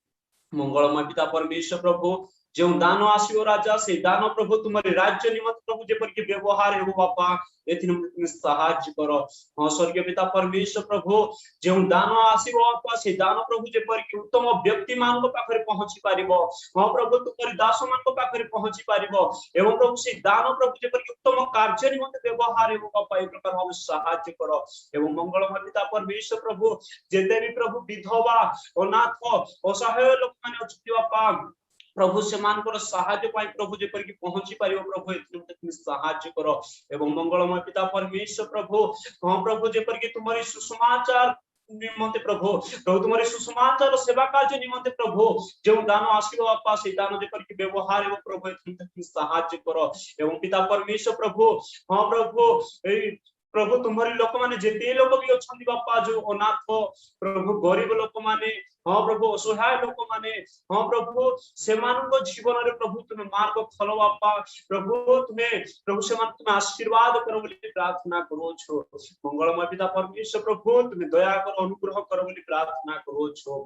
मंगलमय पिता परमेश्वर प्रभु जो दान आसियो राजा से दान प्रभु तुम्हारे राज्य निमित्त प्रभु जेपर के व्यवहार हो बापा एथिन तुम सहाय्य करो हाँ स्वर्गीय पिता परमेश्वर प्रभु जो दान आसियो बापा से दान प्रभु जेपर के उत्तम व्यक्ति मान को पाखरे पहुंची पारिबो हाँ प्रभु तुम्हारे दास मान को पाखरे पहुंची पारिबो एवं प्रभु से दान प्रभु जेपर के उत्तम कार्य निमित्त व्यवहार हो बापा ए प्रकार हम सहाय्य करो एवं मंगलमय पिता परमेश्वर प्रभु जेते भी प्रभु विधवा अनाथ असहाय लोक माने अछि बापा प्रभु सेमानकर सहायता पाई प्रभु जेपर कि पहुंची पारियो प्रभु एथि तुम सहायता करो एवं मंगलमय पिता परमेश्वर प्रभु हां प्रभु जेपर कि तुम्हारी सुसमाचार निमंते प्रभु प्रभु तुम्हारी सुसमाचार सेवा कार्य निमंते प्रभु जो दान आशीर्वाद बापा से दान जेपर कि व्यवहार एवं प्रभु एथि तुम सहायता करो एवं पिता परमेश्वर प्रभु हां प्रभु ए प्रभु तुम्हारी लोक माने जेते लोक भी अछंती बापा जो अनाथ प्रभु गरीब लोक माने हां प्रभु असहाय लोक माने हां प्रभु सेमानक जीवन रे प्रभु तुम मार्ग खोलो बापा प्रभु तुम्हें आशीर्वाद करो बोली प्रार्थना करो छो मंगलमय पिता परमेश्वर प्रभु तुम्हें दया करो अनुग्रह करो बोली प्रार्थना करो छो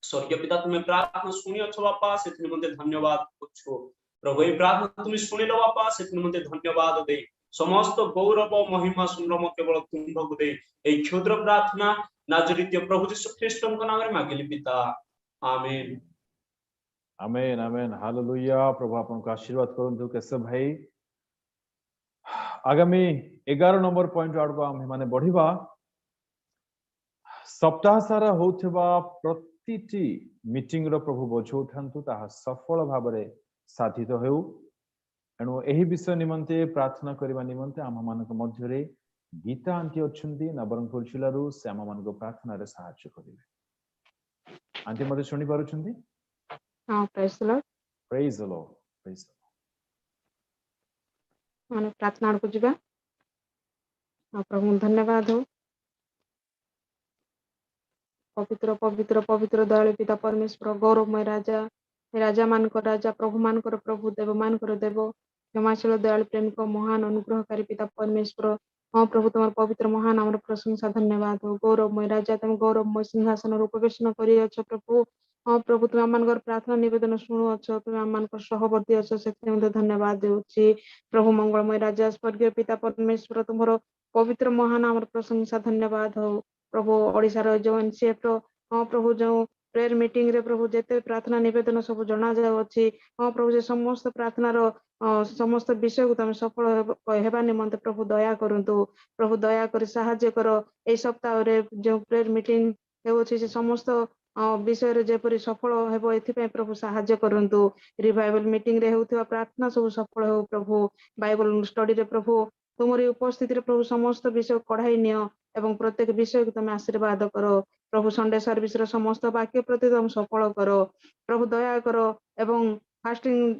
स्वर्गीय पिता तुम्हें प्रार्थना सुनी अच्छो बापा से निमंते धन्यवाद छो प्रभु ये प्रार्थना तुम्हें सुनिलो बापा से निमंते धन्यवाद दे समस्त गौरव महिमा सुंदरम केवल तुम्हारे दे एक क्षुद्र प्रार्थना नाजरीय प्रभु यीशु ख्रीष्ट के नाम में मांगिली पिता आमीन आमेन आमेन हालेलुया प्रभु आपन को आशीर्वाद करंतु केशव भाई आगामी 11 नंबर पॉइंट आडको हम माने बढ़िबा सप्ताह सारा होथबा प्रतिटी मीटिंग रो प्रभु बोझ उठांतु ता सफल भाबरे साधित हेउ एणु एही विषय निमंते प्रार्थना करबा निमंते आम मानक मध्यरे गीता आंटी अछंती नवरंगपुर जिल्लारू से आम मानक प्रार्थना रे सहायता करिवे आंटी मते सुनि पारुछंती हाँ praise the Lord praise the Lord praise माने प्रार्थना को जिबा प्रभु धन्यवाद हो पवित्र पवित्र पवित्र दयालु पिता परमेश्वर गौरवमय राजा राजा मानकर राजा प्रभु मानकर प्रभु देव मानकर देव क्षमाशील दयालु प्रेमिक महान अनुग्रहकारी पिता परमेश्वर हाँ प्रभु तुम पवित्र महान आम प्रशंसा धन्यवाद हो गौरवमय राजा तुम गौरवमय सिंहासन उपवेशन कर प्रभु हाँ प्रभु तुम आम प्रार्थना निवेदन शुणु अच्छ तुम आम सहवर्ती अच्छ से धन्यवाद देउछि प्रभु मंगलमय राजा स्वर्गीय पिता परमेश्वर तुम पवित्र महान आम प्रशंसा धन्यवाद हो प्रभु ओडिशार जो एनसीएफ हाँ प्रभु जो प्रेयर मीटिंग रे प्रभु जेते प्रार्थना निवेदन सब जना जाउछि हाँ प्रभु जे समस्त प्रार्थना रो समस्त विषय को तुम सफल हेबा निमंते प्रभु दया करंतु प्रभु दया कर सहाय्य करो ए सप्ताह रे जो प्रेयर मीटिंग हेउछि से समस्त विषय रे जेपरि सफल हेबो एथि प्रभु सहाय्य करंतु रिवाइवल मीटिंग रे हेउथिबा प्रार्थना सब सफल हो प्रभु बाइबल स्टडी रे प्रभु तुमरी उपस्थिति रे प्रभु समस्त विषय कढ़ाई नियो एवं प्रत्येक विषय को तुम आशीर्वाद करो प्रभु संडे सर्विस रो समस्त वाक्य प्रति तुम सफल करो प्रभु दया करो एवं फास्टिंग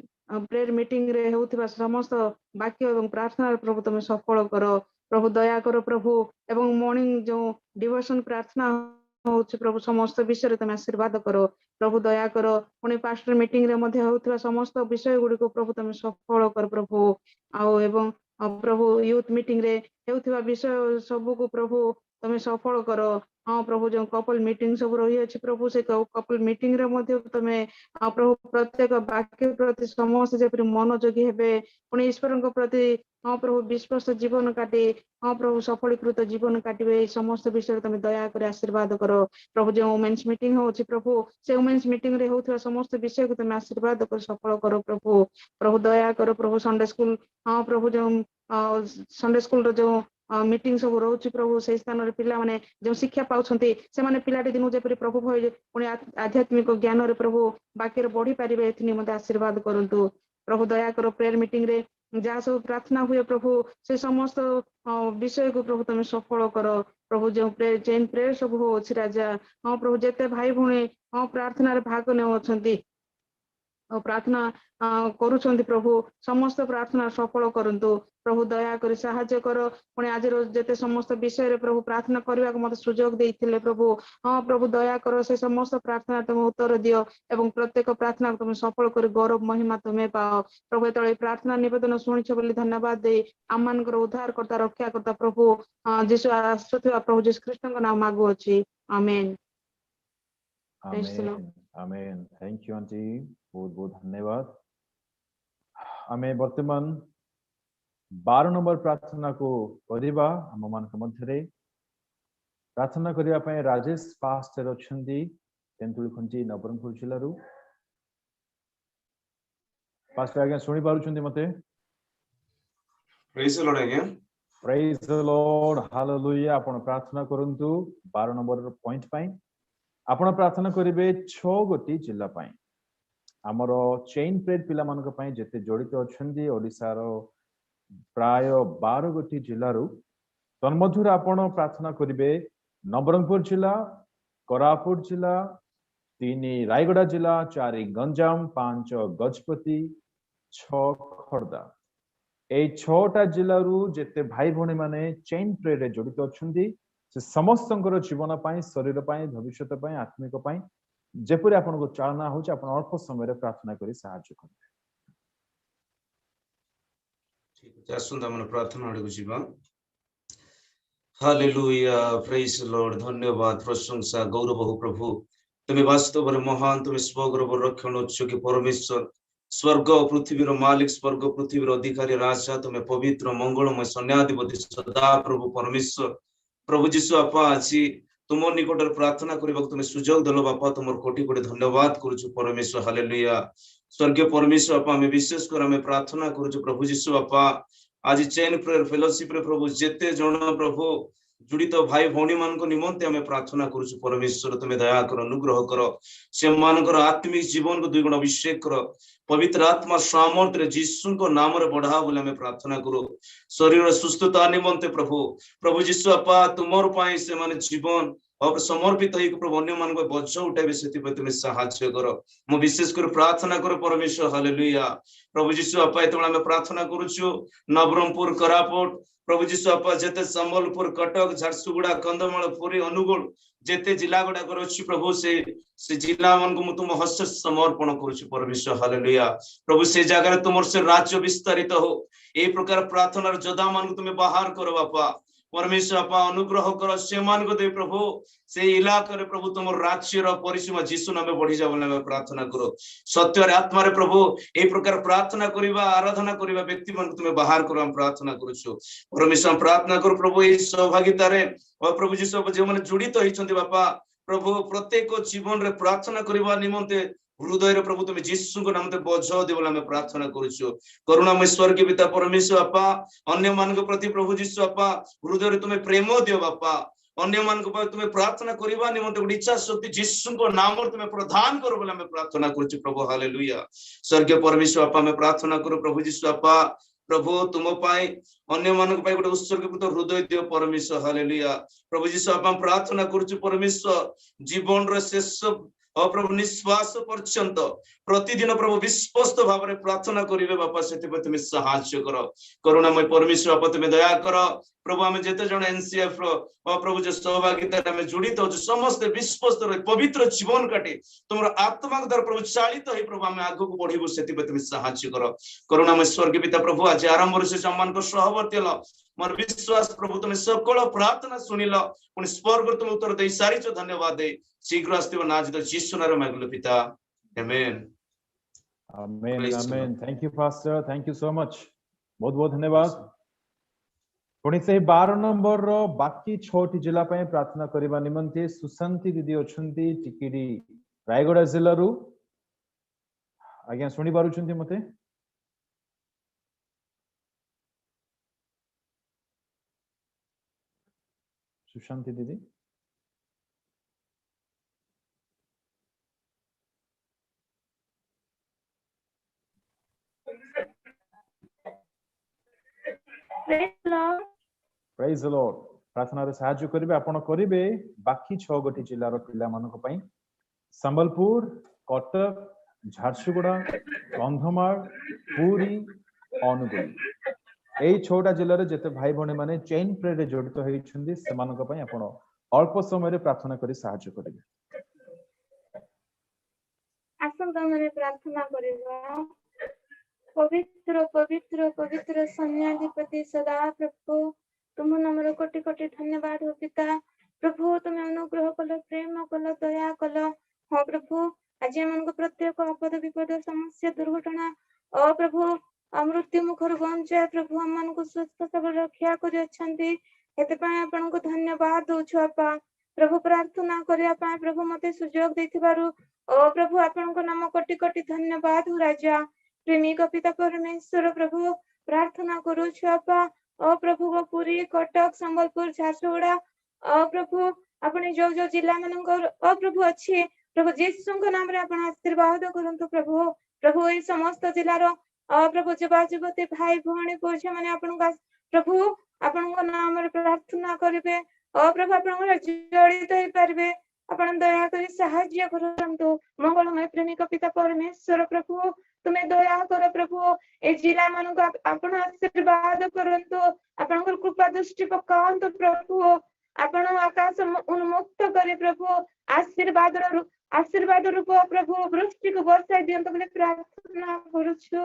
प्रेयर मीटिंग रे हेउथिबा समस्त वाक्य एवं प्रार्थना प्रभु तुम सफल करो प्रभु दया करो प्रभु एवं मॉर्निंग जो डिवोशन प्रार्थना होछि प्रभु समस्त विषय तुम आशीर्वाद करो प्रभु दया करो पुणी पास्टर मीटिंग रे मध्ये होउथिबा समस्त विषय गुडी को प्रभु तुम सफल कर प्रभु आउ एवं प्रभु यूथ मीटिंग रे हेउथिबा विषय सब को प्रभु तुम सफल करो हाँ प्रभु जो कपल मीटिंग सब रही अछि प्रभु से कपल मीटिंग रे मध्ये तुम प्रभु प्रत्येक वाक्य प्रति समस्त जेपरि मनोयोगी हेबे पुणी ईश्वर प्रति हाँ प्रभु विश्वास जीवन काटी हाँ प्रभु सफलीकृत जीवन काटिबे समस्त विषय तुम दया कर आशीर्वाद करो प्रभु जो वुमेन्स मीटिंग होछि प्रभु से वुमेन्स मीटिंग रे होथिबा समस्त विषय को तुम आशीर्वाद कर सफल करो प्रभु प्रभु दया करो प्रभु संडे स्कूल हाँ प्रभु जो संडे स्कूल रो जो मीटिंग सब रोच प्रभु से स्थान रे पिला माने जो शिक्षा पाउछंती से माने पिलाटी दिनु जेपरि प्रभु भय पुणी आध्यात्मिक ज्ञान रे प्रभु बाकी रे बढ़ी पारिबे एथि मते आशीर्वाद करंतु प्रभु दया करो प्रेयर मीटिंग रे जहाँ सब प्रार्थना हुए प्रभु से समस्त विषय को प्रभु तुम सफल करो प्रभु जो चेन प्रेयर सब हो अछि राजा हाँ प्रभु जेते भाई भौणी हाँ प्रार्थना रे भाग ने अछंती प्रार्थना करूछंती प्रभु समस्त प्रार्थना सफल करंतु प्रभु दया कर सहाय्य करो पुणी आज जेते समस्त विषय रे प्रभु प्रार्थना करबा को मते सुयोग देइथिले प्रभु हाँ प्रभु दया करो से समस्त प्रार्थना तुम उत्तर दियो एवं प्रत्येक प्रार्थना तुम सफल कर गौरव महिमा तुम्हें पाओ प्रभु तळे प्रार्थना निवेदन सुनिछ बोली धन्यवाद दे आमान को उद्धार करता रक्षा करता प्रभु जीसु आश्रित प्रभु जीसु ख्रीष्ट को नाम मागु अछि आमेन amen amen thank you aunty बहुत बहुत धन्यवाद आमे वर्तमान 12 नंबर प्रार्थना को करिबा हम मान के मध्यरे प्रार्थना करिया पय राजेश पास्टर अछंती तेंतुली खंची नवरंगपुर जिल्लारू पास्टर आगे सुनि पारुछंती मते praise the Lord again praise the Lord hallelujah आपण प्रार्थना करंतु 12 नंबर पॉइंट पय आपण प्रार्थना करिवे 6 गोटी जिल्ला पय आमर चेन प्रेड पिला मानक पई जेते जड़ित अछंदी ओडिसा रो प्राय 12 गोटी जिल्लारू तन्मधुर आपण प्रार्थना करिवे नवरंगपुर जिला, कोरापुट जिला, 3 रायगड़ा जिला, 4 गंजाम, 5 गजपति, 6 खर्दा। ए 6टा जिल्लारू जेते भाई भौणी माने चेन प्रेड रे जड़ित अछंदी से समस्तंकर जीवन पाई, शरीर पाई, भविष्यत पाई, आत्मिक पाई जेपरि आपण को चालना होचे आपण अल्प समय रे प्रार्थना करी सहायता करबे। ठीक है, आसंता मन प्रार्थना आड़े जीवा। Hallelujah, praise Lord. धन्यवाद, प्रशंसा, गौरव हो प्रभु। तुम्हें वास्तव में महान, तुम्हें स्वगौरव रक्षण उच्च परमेश्वर, स्वर्ग पृथ्वी मालिक, स्वर्ग पृथ्वी अधिकारी राजा, तुम्हें पवित्र मंगलमय सन्याधिपति सदा प्रभु परमेश्वर। प्रभु जीशु आपा आज तुम निकट प्रार्थना करने तुम्हें सुजोग दल बापा, तुम कोटि कोटि धन्यवाद करुछु परमेश्वर। हालेलुया, स्वर्गीय परमेश्वर आपा आम विशेष कर आम प्रार्थना करुछु प्रभु जीशु आपा आज चेन प्रेयर फेलोशिप रे प्रभु जेते जन प्रभु जुड़ित भाई भौणी मान निमंते आम प्रार्थना करुछु परमेश्वर। तुम्हें दया कर, अनुग्रह कर, से मानकर आत्मिक जीवन को द्विगुण अभिषेक कर, पवित्र आत्मा सामर्थ्य जीशु को नाम रे बढ़ा बोले आम प्रार्थना करो। शरीर सुस्थता निमंते प्रभु प्रभु जीशु आपा तुमर पाई से माने जीवन और समर्पित हो प्रभु अन्य मान को बोझ उठाइबे से तुम्हें साहाय्य कर। मु विशेष कर प्रार्थना कर परमेश्वर। हालेलुया, प्रभु जीशु आपा एत आम प्रार्थना करुछु नवरंगपुर, कोरापुट प्रभु जीशु आपा जेते संबलपुर, कटक, झारसुगुड़ा, कंधमाल, पुरी, अनुगुल जेते जिला गुड़ा अच्छी प्रभु से जिला मान को तुम हस्त समर्पण करुछु परमेश्वर। हालेलुया, प्रभु से जगह तुम से राज्य विस्तारित हो ए प्रकार प्रार्थना जोधा मान को तुम्हें बाहर करो बापा परमेश्वर आपा अनुग्रह कर से मान को दे प्रभु से इलाका रे प्रभु तुम राज्य परिसीमा जीशु नाम बढ़ी जा बोले प्रार्थना करो। सत्य आत्मा रे प्रभु ए प्रकार प्रार्थना करिबा, आराधना करिबा व्यक्ति मान तुम्हें बाहर करो हम प्रार्थना करूछु परमेश्वर। प्रार्थना करो प्रभु ए सहभागिता रे और प्रभु जीशु जो माने जुड़ित होइछन्ति बापा प्रभु प्रत्येक जीवन रे प्रार्थना करिबा निमंते हृदय रे प्रभु तुम्हें जीशु को नाम बोझ दे बोले हमें प्रार्थना करुछु। करुणामय स्वर्गीय पिता परमेश्वर आपा अन्य मान के प्रति प्रभु जीशु आपा हृदय रे तुम्हें प्रेम दियो बापा, अन्य मान को तुम्हें प्रार्थना करिबा निमंते गोटे इच्छा शक्ति जीशु को नाम तुम्हें प्रदान करो बोले हमें प्रार्थना करुछु प्रभु। हालेलुया, स्वर्गीय परमेश्वर आपा हमें प्रार्थना करो प्रभु जीशु आपा प्रभु तुम पाई अन्य मान को गोटे उत्सर्गीकृत हृदय दियो परमेश्वर। हालेलुया, प्रभु जीशु आपा प्रार्थना करुछु परमेश्वर जीवन रे शेष और प्रभु निश्वास पर्यंत प्रतिदिन प्रभु विश्वस्त भाव में प्रार्थना करेंगे बापा से तुम्हें साहाय्य कर। करुणामय परमेश्वर बापा तुम्हें दया कर प्रभु आम जिते जन एनसीएफ और प्रभु जो सहभागिता में जुड़ित हो समस्त विश्वस्त पवित्र जीवन काटे तुम आत्मा द्वारा प्रभु चालित हो प्रभु आम आग को बढ़ू से तुम्हें साहाय्य कर। करुणामय स्वर्गीय पिता प्रभु आज आरंभ से सम्मान को सहवर्ती हल मोर विश्वास प्रभु तुम्हें सकल प्रार्थना शुणिल पुणी स्वर्ग तुम उत्तर दे सारी धन्यवाद दे शीघ्र आसथिबा नाजित जीसु नाम मांगलो पिता, amen amen amen. Thank you pastor, thank you so much, बहुत बहुत धन्यवाद। पुणी से 12 नंबर रो बाकी 6टी जिला पे प्रार्थना करबा निमंते सुशांति दीदी अछंती टिकिडी रायगड़ा जिल्ला रु आज्ञा सुनी पारुछंती मते? सुशांति दीदी प्रेज द लॉर्ड। प्रार्थना रे सहायता करिवे आपण करिवे बाकी 6 गोटी जिल्ला रो पिला मानक पई संबलपुर, कटक, झारसुगुड़ा, कंधमाल, पुरी, अनुगुल ए 6टा जिल्ला रे जेते भाई भणी माने चेन प्रेयर रे जड़ित होइछन्ती से मानक पई आपण अल्प समय रे प्रार्थना करी सहायता करिवे। आसंता माने प्रार्थना करिवा। पवित्र पवित्र पवित्र सन्याधिपति सदा प्रभु तुम नमर कोटि कोटि धन्यवाद हो पिता प्रभु तुम्हें अनुग्रह कल, प्रेम कल, दया कल। हाँ प्रभु आज मन को प्रत्येक आपद विपद समस्या दुर्घटना और प्रभु मृत्यु मुखर बंचाए प्रभु हम मन को स्वस्थ सबल रक्षा कर आपन को धन्यवाद दौछु आपा प्रभु। प्रार्थना करिया पाए प्रभु मते सुजोग देथिबारु ओ प्रभु आपन को नाम कोटि कोटि धन्यवाद हो राजा। प्रेमिक पिता परमेश्वर प्रभु प्रार्थना करू छुआपा ओ प्रभु वो पुरी, कटक, संबलपुर, झारसुगुड़ा ओ प्रभु अपने जो जो जिला मानकर ओ प्रभु अच्छी प्रभु जीशुଙ୍କ ନାମରେ ଆପଣ ଆଶୀର୍ବାଦ କରନ୍ତୁ ପ୍ରଭୁ प्रभु ଏଇ ସମସ୍ତ ଜିଲ୍ଲାର प्रभु ଯୁବା ଯୁବତୀ ଭାଇ ଭଉଣୀ ପୁଅ ଝିଅ ମାନେ ଆପଣଙ୍କ प्रभु ଆପଣଙ୍କ ନାମରେ ପ୍ରାର୍ଥନା କରିବେ प्रभु ଆପଣଙ୍କର ଜଡ଼ିତ ହେଇପାରିବେ ଆପଣ ଦୟାକରି ସାହାଯ୍ୟ କରନ୍ତୁ ମଙ୍ଗଳମୟ ପ୍ରେମିକ ପିତା ପରମେଶ୍ୱର ପ୍ରଭୁ ତୁମେ ଦୟା କର ପ୍ରଭୁ ଏ ଜିଲ୍ଲା ମାନଙ୍କୁ ଆପଣ ଆଶୀର୍ବାଦ କରନ୍ତୁ ଆପଣଙ୍କର କୃପା ଦୃଷ୍ଟି ପକାନ୍ତୁ ପ୍ରଭୁ ଆପଣ ଆକାଶ ଉନ୍ମୁକ୍ତ କରି ପ୍ରଭୁ आशीर्वाद रूप प्रभु वृष्टि को बरसाई दियंतु बोले प्रार्थना करूछु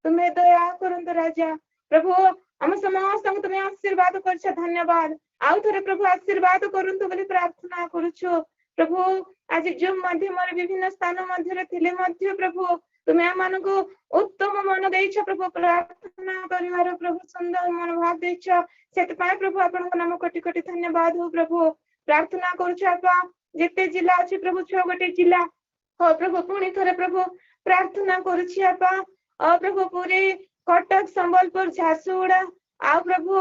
तुम्हें दया करंतु राजा प्रभु हम समस्त तुम्हें आशीर्वाद करछ धन्यवाद आउ थरे प्रभु आशीर्वाद करंतु बोले प्रार्थना करूछु प्रभु आज जो माध्यम रे विभिन्न स्थान मध्य रे थिले मध्य प्रभु तुम्हें हमनको उत्तम मन देइछ प्रभु प्रार्थना करिवार प्रभु सुंदर मनोभाव देइछ सेत पाए प्रभु आपन नाम कोटि कोटि धन्यवाद हो प्रभु प्रार्थना करूछ आपा जेते जिला अछि प्रभु 6 गोटे जिला हो प्रभु पुणी थरे प्रभु प्रार्थना करूछि आपा प्रभु पूरी कटक संबलपुर झारसुगुड़ा आ प्रभु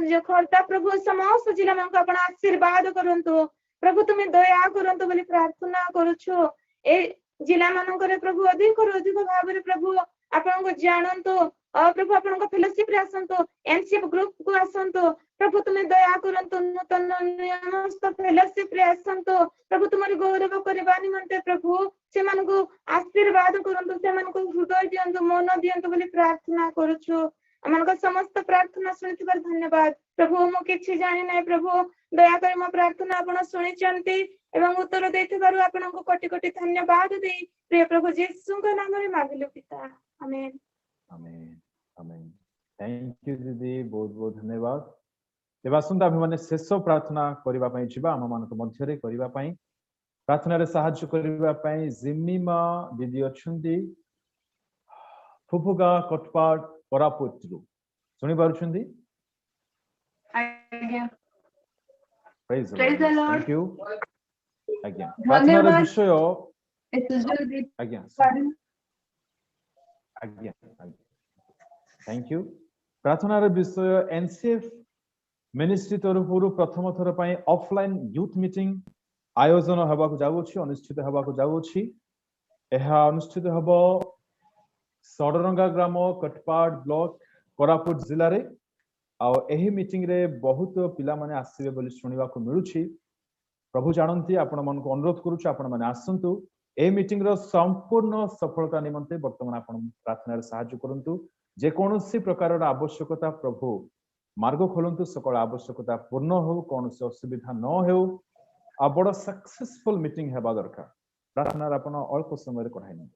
जो खर्ता प्रभु समस्त जिला में आपण आशीर्वाद करंतु प्रभु तुम्हें दया करंतु बोली प्रार्थना करूछु ए जिला मानकरे प्रभु अधिक भाव रे प्रभु आपण को जानंतु प्रभु आपण को फेलोशिप रे आसंतु एनसीएफ ग्रुप को आसंतु प्रभु तुम्हें दया करंतु नूतन नियमस्थ फेलोशिप रे आसंतु प्रभु तुम्हारी गौरव करबा निमंते प्रभु से मन को आशीर्वाद करंतु से मन को हृदय दियंतु मन दियंतु बोली प्रार्थना करूछु हमन को समस्त प्रार्थना सुनिथिबार धन्यवाद प्रभु मु किछि जानि नै प्रभु दया करि मो प्रार्थना आपण सुनि चंती एवं उत्तर देथिबारु आपण को कोटि कोटि धन्यवाद दे प्रिय प्रभु यीशु के नाम रे मांगलु पिता amen amen amen thank you दीदी बहुत बहुत धन्यवाद तेबा सुंदर हम माने शेष प्रार्थना करिबा पई छिबा हम मान मध्य रे करिबा पई प्रार्थना रे सहायता करिबा पई जिम्मीमा दीदी अछंती फुफुगा कटपाट कोरापुटरू सुनि पारुछंती आज्ञा praise the Lord thank you आज्ञा प्रार्थना रे विषय आज्ञा आज्ञा थैंक यू प्रार्थना रे विषय एनसीएफ मिनिस्ट्री तरफ प्रथम थर पई ऑफलाइन यूथ मीटिंग आयोजन हबा को जाउछि अनुष्ठित हबा को जाउछि एहा अनुष्ठित हबो सडरंगा ग्राम कटपाट ब्लॉक कोरापुट जिल्ला रे आ एही मीटिंग रे बहुत पिला माने आसीबे बोली सुनिबा को मिलुछि प्रभु जानंती आपण मन को अनुरोध करूछु आपण माने आसंतु ए मीटिंग रो संपूर्ण सफलता निमंते वर्तमान आपण प्रार्थना रे सहायता करंतु जे कोनोसी प्रकार रा आवश्यकता प्रभु मार्ग खोलंतु सकल आवश्यकता पूर्ण हो कोनोसी असुविधा न हो आ बड़ सक्सेसफुल मीटिंग हेबा दरकार प्रार्थना आपण अल्प समय रे कढाई न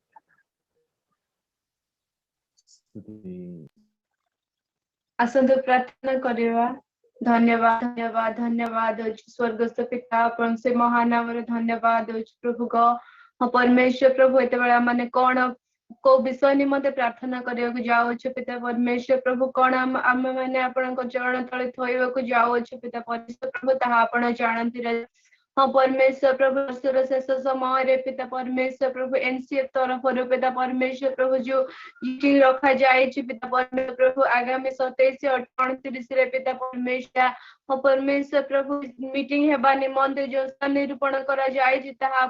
आसंतु प्रार्थना करिवा धन्यवाद धन्यवाद धन्यवाद स्वर्गस्थ पिता आपण से महान नाम रे धन्यवाद प्रभु को परमेश्वर प्रभु एते बेला माने कोन को विषय निमंते प्रार्थना करिया को जाओ पिता परमेश्वर प्रभु कोन हम माने आपण को चरण तळे थोइबा को जाओ पिता परमेश्वर प्रभु ता आपण जानंती हाँ परमेश्वर प्रभु शेष समय रे पिता परमेश्वर प्रभु एनसीएफ तरफ पिता परमेश्वर प्रभु जो मीटिंग रखा जाए पिता परमेश्वर प्रभु आगामी 27 और 29 रे पिता परमेश्वर हाँ परमेश्वर प्रभु मीटिंग हेबा निमंते जो निरूपण करा जाए ताहा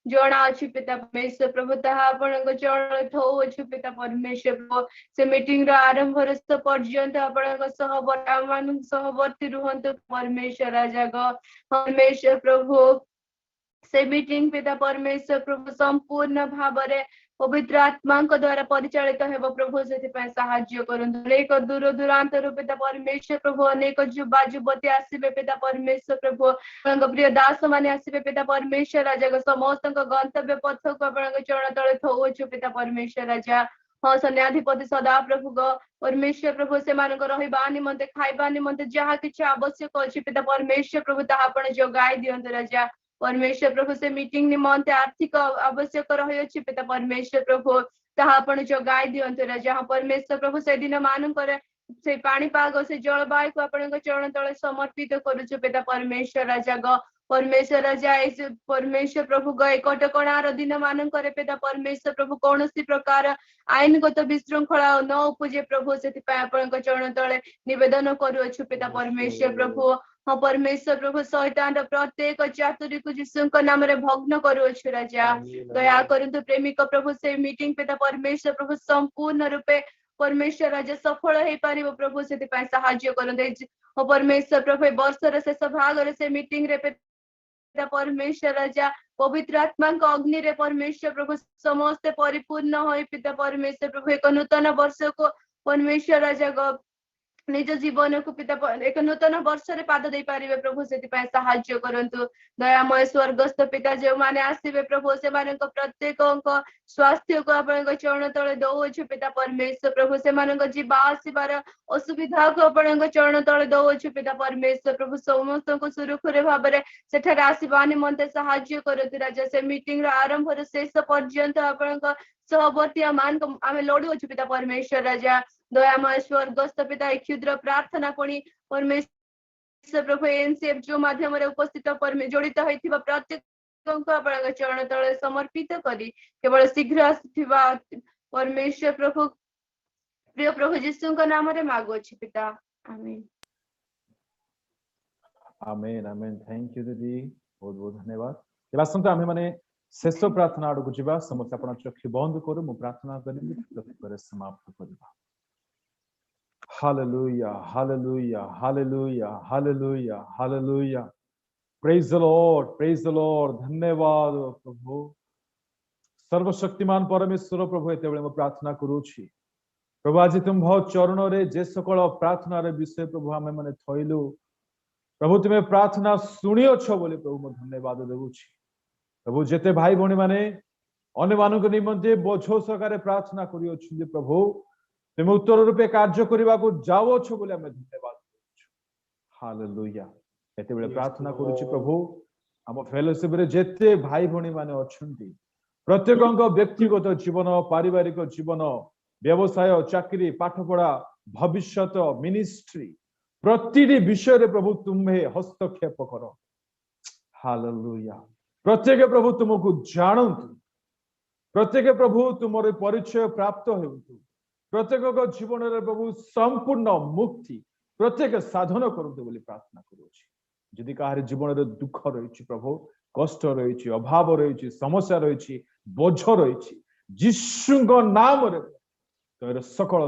जणा अछि पिता परमेश्वर प्रभु ताहा आपनको चरण थौ अछि पिता परमेश्वर प्रभु से मीटिंग रो आरंभ रस्त पर्यंत आपनको सहवर्ती रुहंतु परमेश्वर राजा गो परमेश्वर प्रभु से मीटिंग पिता परमेश्वर प्रभु संपूर्ण भावरे पवित्र आत्मा द्वारा परिचालित हेब प्रभु से साहाय्य करंतु अनेक दूर दूरांत पिता परमेश्वर प्रभु अनेक युवा युवती आसबे पिता परमेश्वर प्रभु प्रिय दास माने आसबे पिता परमेश्वर राजा समस्त गंतव्य पथ को चरण तले थौछु पिता परमेश्वर राजा हाँ सन्याधिपति सदा प्रभु गो परमेश्वर प्रभु से मानक रहिबा निमंते खाइबा निमंते जहा किछ आवश्यक अछि पिता परमेश्वर प्रभु ताहा आपण जोगाई दियंत राजा परमेश्वर प्रभु से मीटिंग निमंते आर्थिक आवश्यक रही अछि पिता परमेश्वर प्रभु ताहा आपण जोगाई दियंत राजा हाँ परमेश्वर प्रभु से दिन मानकर से पाणीपाग से जलवायु को आपण चरण तले समर्पित करूछु पिता परमेश्वर राजा गो परमेश्वर राजा परमेश्वर प्रभु गए कटकणार दिन मानकर पिता परमेश्वर प्रभु कौन प्रकार आईनगत विशृंखला न उपजे प्रभु से चरण तले निवेदन करुअछु पिता परमेश्वर प्रभु हाँ परमेश्वर प्रभु शैतान प्रत्येक चातुरी को यीशु नाम रे भग्न करुअछु राजा दया करंतु प्रेमिक प्रभु से मीटिंग पिता परमेश्वर प्रभु संपूर्ण रूपे परमेश्वर राजा सफल हो पार प्रभु से साहाय्य करते परमेश्वर प्रभु वर्षर शेष भाग से मीटिंग रे पिता परमेश्वर राजा पवित्र आत्मा को अग्नि रे परमेश्वर प्रभु समस्त परिपूर्ण हो पिता परमेश्वर प्रभु एक नूतन वर्ष को परमेश्वर राजा निज जीवन को पिता एक नूतन वर्ष रे पाद दे पारिबे प्रभु से साहाय्य करंतु दयामय स्वर्गस्थ पिता जो माने आसीबे प्रभु से माने प्रत्येक स्वास्थ्य को आपण चरण तले दउछु पिता परमेश्वर प्रभु से माने जीवा आसीबार असुविधा को आपण चरण तले दउछु पिता परमेश्वर प्रभु समस्त को सुरक्षित भाव में सेठारे आसीबा निमंते साहाय्य करतु राजा से मीटिंग रो आरंभ रो शेष पर्यंत आपण सहवर्ती मान को आमे लड़ुछु पिता परमेश्वर राजा दयामय स्वर्गस्थ पिता क्षुद्र प्रार्थना पुणी परमेश्वर प्रभु एनसीएफ जो माध्यम उपस्थित जड़ित होता प्रत्येक चरण तले समर्पित करी केवल शीघ्र आसुथिबा परमेश्वर प्रभु प्रिय प्रभु यीशु नाम रे मागुछि पिता आमीन आमेन आमेन थैंक यू दीदी बहुत बहुत धन्यवाद आसंत आमे माने शेष प्रार्थना आड़ को जीवा समस्त आपण चक्षु बंद करू मु प्रार्थना करिबी प्रत्येक समाप्त करिबा Hallelujah, hallelujah, hallelujah, hallelujah, hallelujah. Praise the Lord, praise the Lord. धन्यवाद प्रभु सर्वशक्तिमान परमेश्वर प्रभु एते बेले म प्रार्थना करूछि प्रभु आज तुम चरण रे जे सकल प्रार्थना रे विषय प्रभु हमें माने थइलु प्रभु तुमे प्रार्थना सुनियो छ बोले प्रभु म धन्यवाद देउछि प्रभु जेते भाई भणी माने अन्य मानक निमंते बोझो सकारे प्रार्थना करियो छी प्रभु तुम उत्तर रूपे कार्य करने को जाओ छो बोले हमें धन्यवाद हालेलुया एते बेले प्रार्थना करूछि प्रभु हम फेलोशिप रे जेते भाई भणी माने अछंती प्रत्येक व्यक्तिगत जीवन पारिवारिक जीवन व्यवसाय चाकरी पाठ पढ़ा भविष्यत मिनिस्ट्री प्रतिटी विषय रे प्रभु तुम्हें हस्तक्षेप करो हालेलुया प्रत्येक प्रभु तुमको जानतु प्रत्येक प्रभु तुमर परिचय प्राप्त हेतु प्रत्येक जीवन रे प्रभु संपूर्ण मुक्ति प्रत्येक साधन करते बोली प्रार्थना करूछि यदि कहार जीवन रे दुख रही प्रभु कष्ट रही अभाव रही समस्या रही बोझ रही यीशु नाम रे तो सकल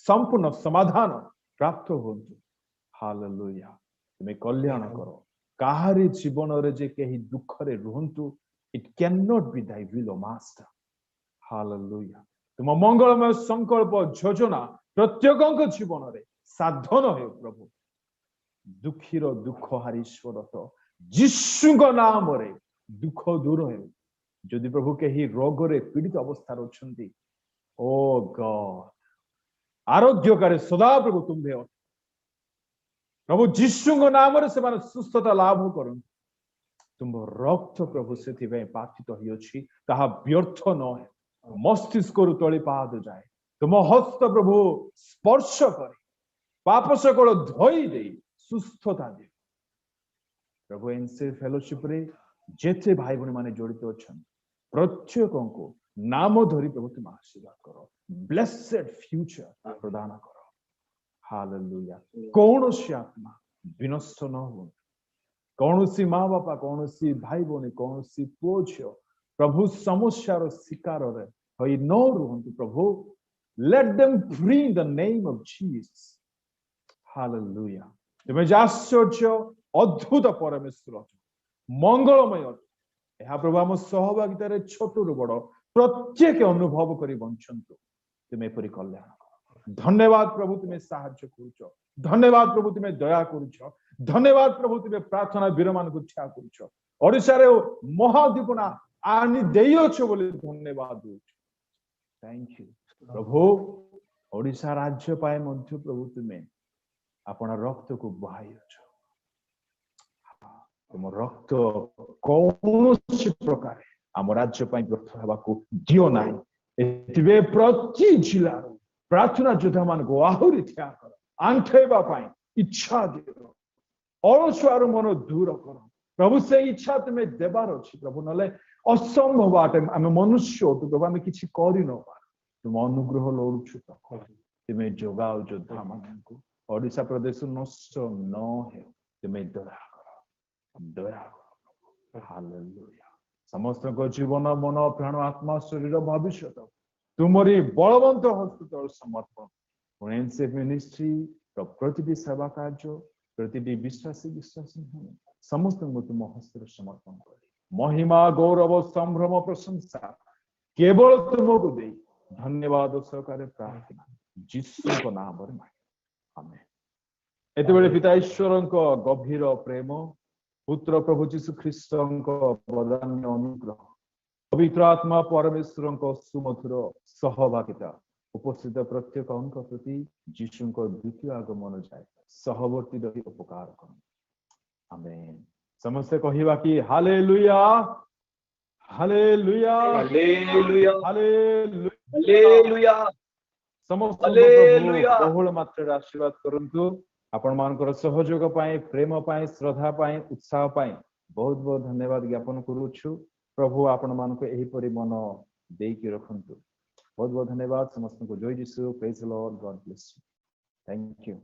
संपूर्ण समाधान प्राप्त होंतु हालेलुया तुम्हें कल्याण करो कहारी जीवन रे जे कहीं दुख रे रुहंतु it can not be thy will O master hallelujah तुम मंगलमय संकल्प योजना प्रत्येक जीवन रे साधन हे प्रभु दुखीर दुख हारीश्वर तो यीशु नाम रे दुख दूर हे जदि प्रभु कहीं रोग रे पीड़ित अवस्था रही ओ गॉड आरोग्यकारी सदा प्रभु तुम्हें प्रभु यीशु नाम रे से सुस्थता लाभ कर तुम रक्त प्रभु से पाथित होइछि ताहा व्यर्थ न है मस्तिष्क तली पाद जाए तुम हस्त प्रभु स्पर्श कर पाप सकल धोई दे सुस्थता दे प्रभु एनसीएफ फेलोशिप रे जेते भाई भणी माने जड़ित अच्छा प्रत्येक को नाम धरी प्रभु तुम आशीर्वाद करो ब्लेसेड फ्यूचर प्रदान करो हालेलुया कौन सी आत्मा विनष्ट न हो कौन सी माँ बापा कौन सी भाई भणी कौन सी पुओ झियो प्रभु समस्यार शिकार होई न रुहंतु प्रभु let them free in the name of Jesus hallelujah तुमे आश्चर्य अद्भुत परमेश्वर मंगलमय यह प्रभु आम सहभागितार छोट रु बड़ प्रत्येक अनुभव करी बंचंतु तुमे एपरि कल्याण धन्यवाद प्रभु तुमे साहाय्य करूछ धन्यवाद प्रभु तुमे दया करूछ धन्यवाद प्रभु तुमे प्रार्थना वीर मान को ठिया करूछ ओडिसा रे महादीपना आनी देइछ बोली धन्यवाद दूछ थैंक यू प्रभु ओडिसा राज्य पाए मध्य प्रभु तुमे आपण रक्त को बहाइछ तुम रक्त कौन प्रकार आम राज्य पाए व्यर्थ हेबा को दियो नाही एतिबे प्रति जिला प्रार्थना योद्धा मान को आहुरी ठिया कर आंठेबा पाए इच्छा दियो अलसुआर मन दूर कर प्रभु से इच्छा तुम्हें देवार अच्छी प्रभु ना असंभव आम मनुष्य तो प्रभु आम कि तुम अनुग्रह लोड़ुछु तुम्हें जोगाओ योद्धा मान ओडिशा प्रदेश नष्ट न हो तुम्हें दया हालेलुया समस्त जीवन मन प्राण आत्मा शरीर भविष्य तुमरी बलवंत हस्त समर्पण मिनिस्ट्री प्रतिटी सेवा कार्य प्रतिटी विश्वासी समस्त तुम हस्त समर्पण कर महिमा गौरव संभ्रम प्रशंसा केवल तुमको दे धन्यवाद सहकार प्रार्थना जीसु को नाम आमेन एते बेले पिता ईश्वर गभीर प्रेम पुत्र प्रभु जीशु ख्रीस्ट वरदान्य अनुग्रह पवित्र आत्मा परमेश्वर सुमधुर सहभागिता उपस्थित प्रत्येक प्रति जीशु द्वितीय आगमन जाए सहवर्ती रही उपकार कर आमेन समस्त कहवा कि हालेलुया हालेलुया हालेलुया हालेलुया समस्त बहुल मात्रा आशीर्वाद करंतु आपण मानकर सहयोग पाए प्रेम पाए श्रद्धा पाए उत्साह पाए बहुत बहुत धन्यवाद ज्ञापन करूछु प्रभु आपण मानको एही परि मन देकी रखंतु बहुत बहुत धन्यवाद समस्त को जय जीसु praise the Lord God bless you thank you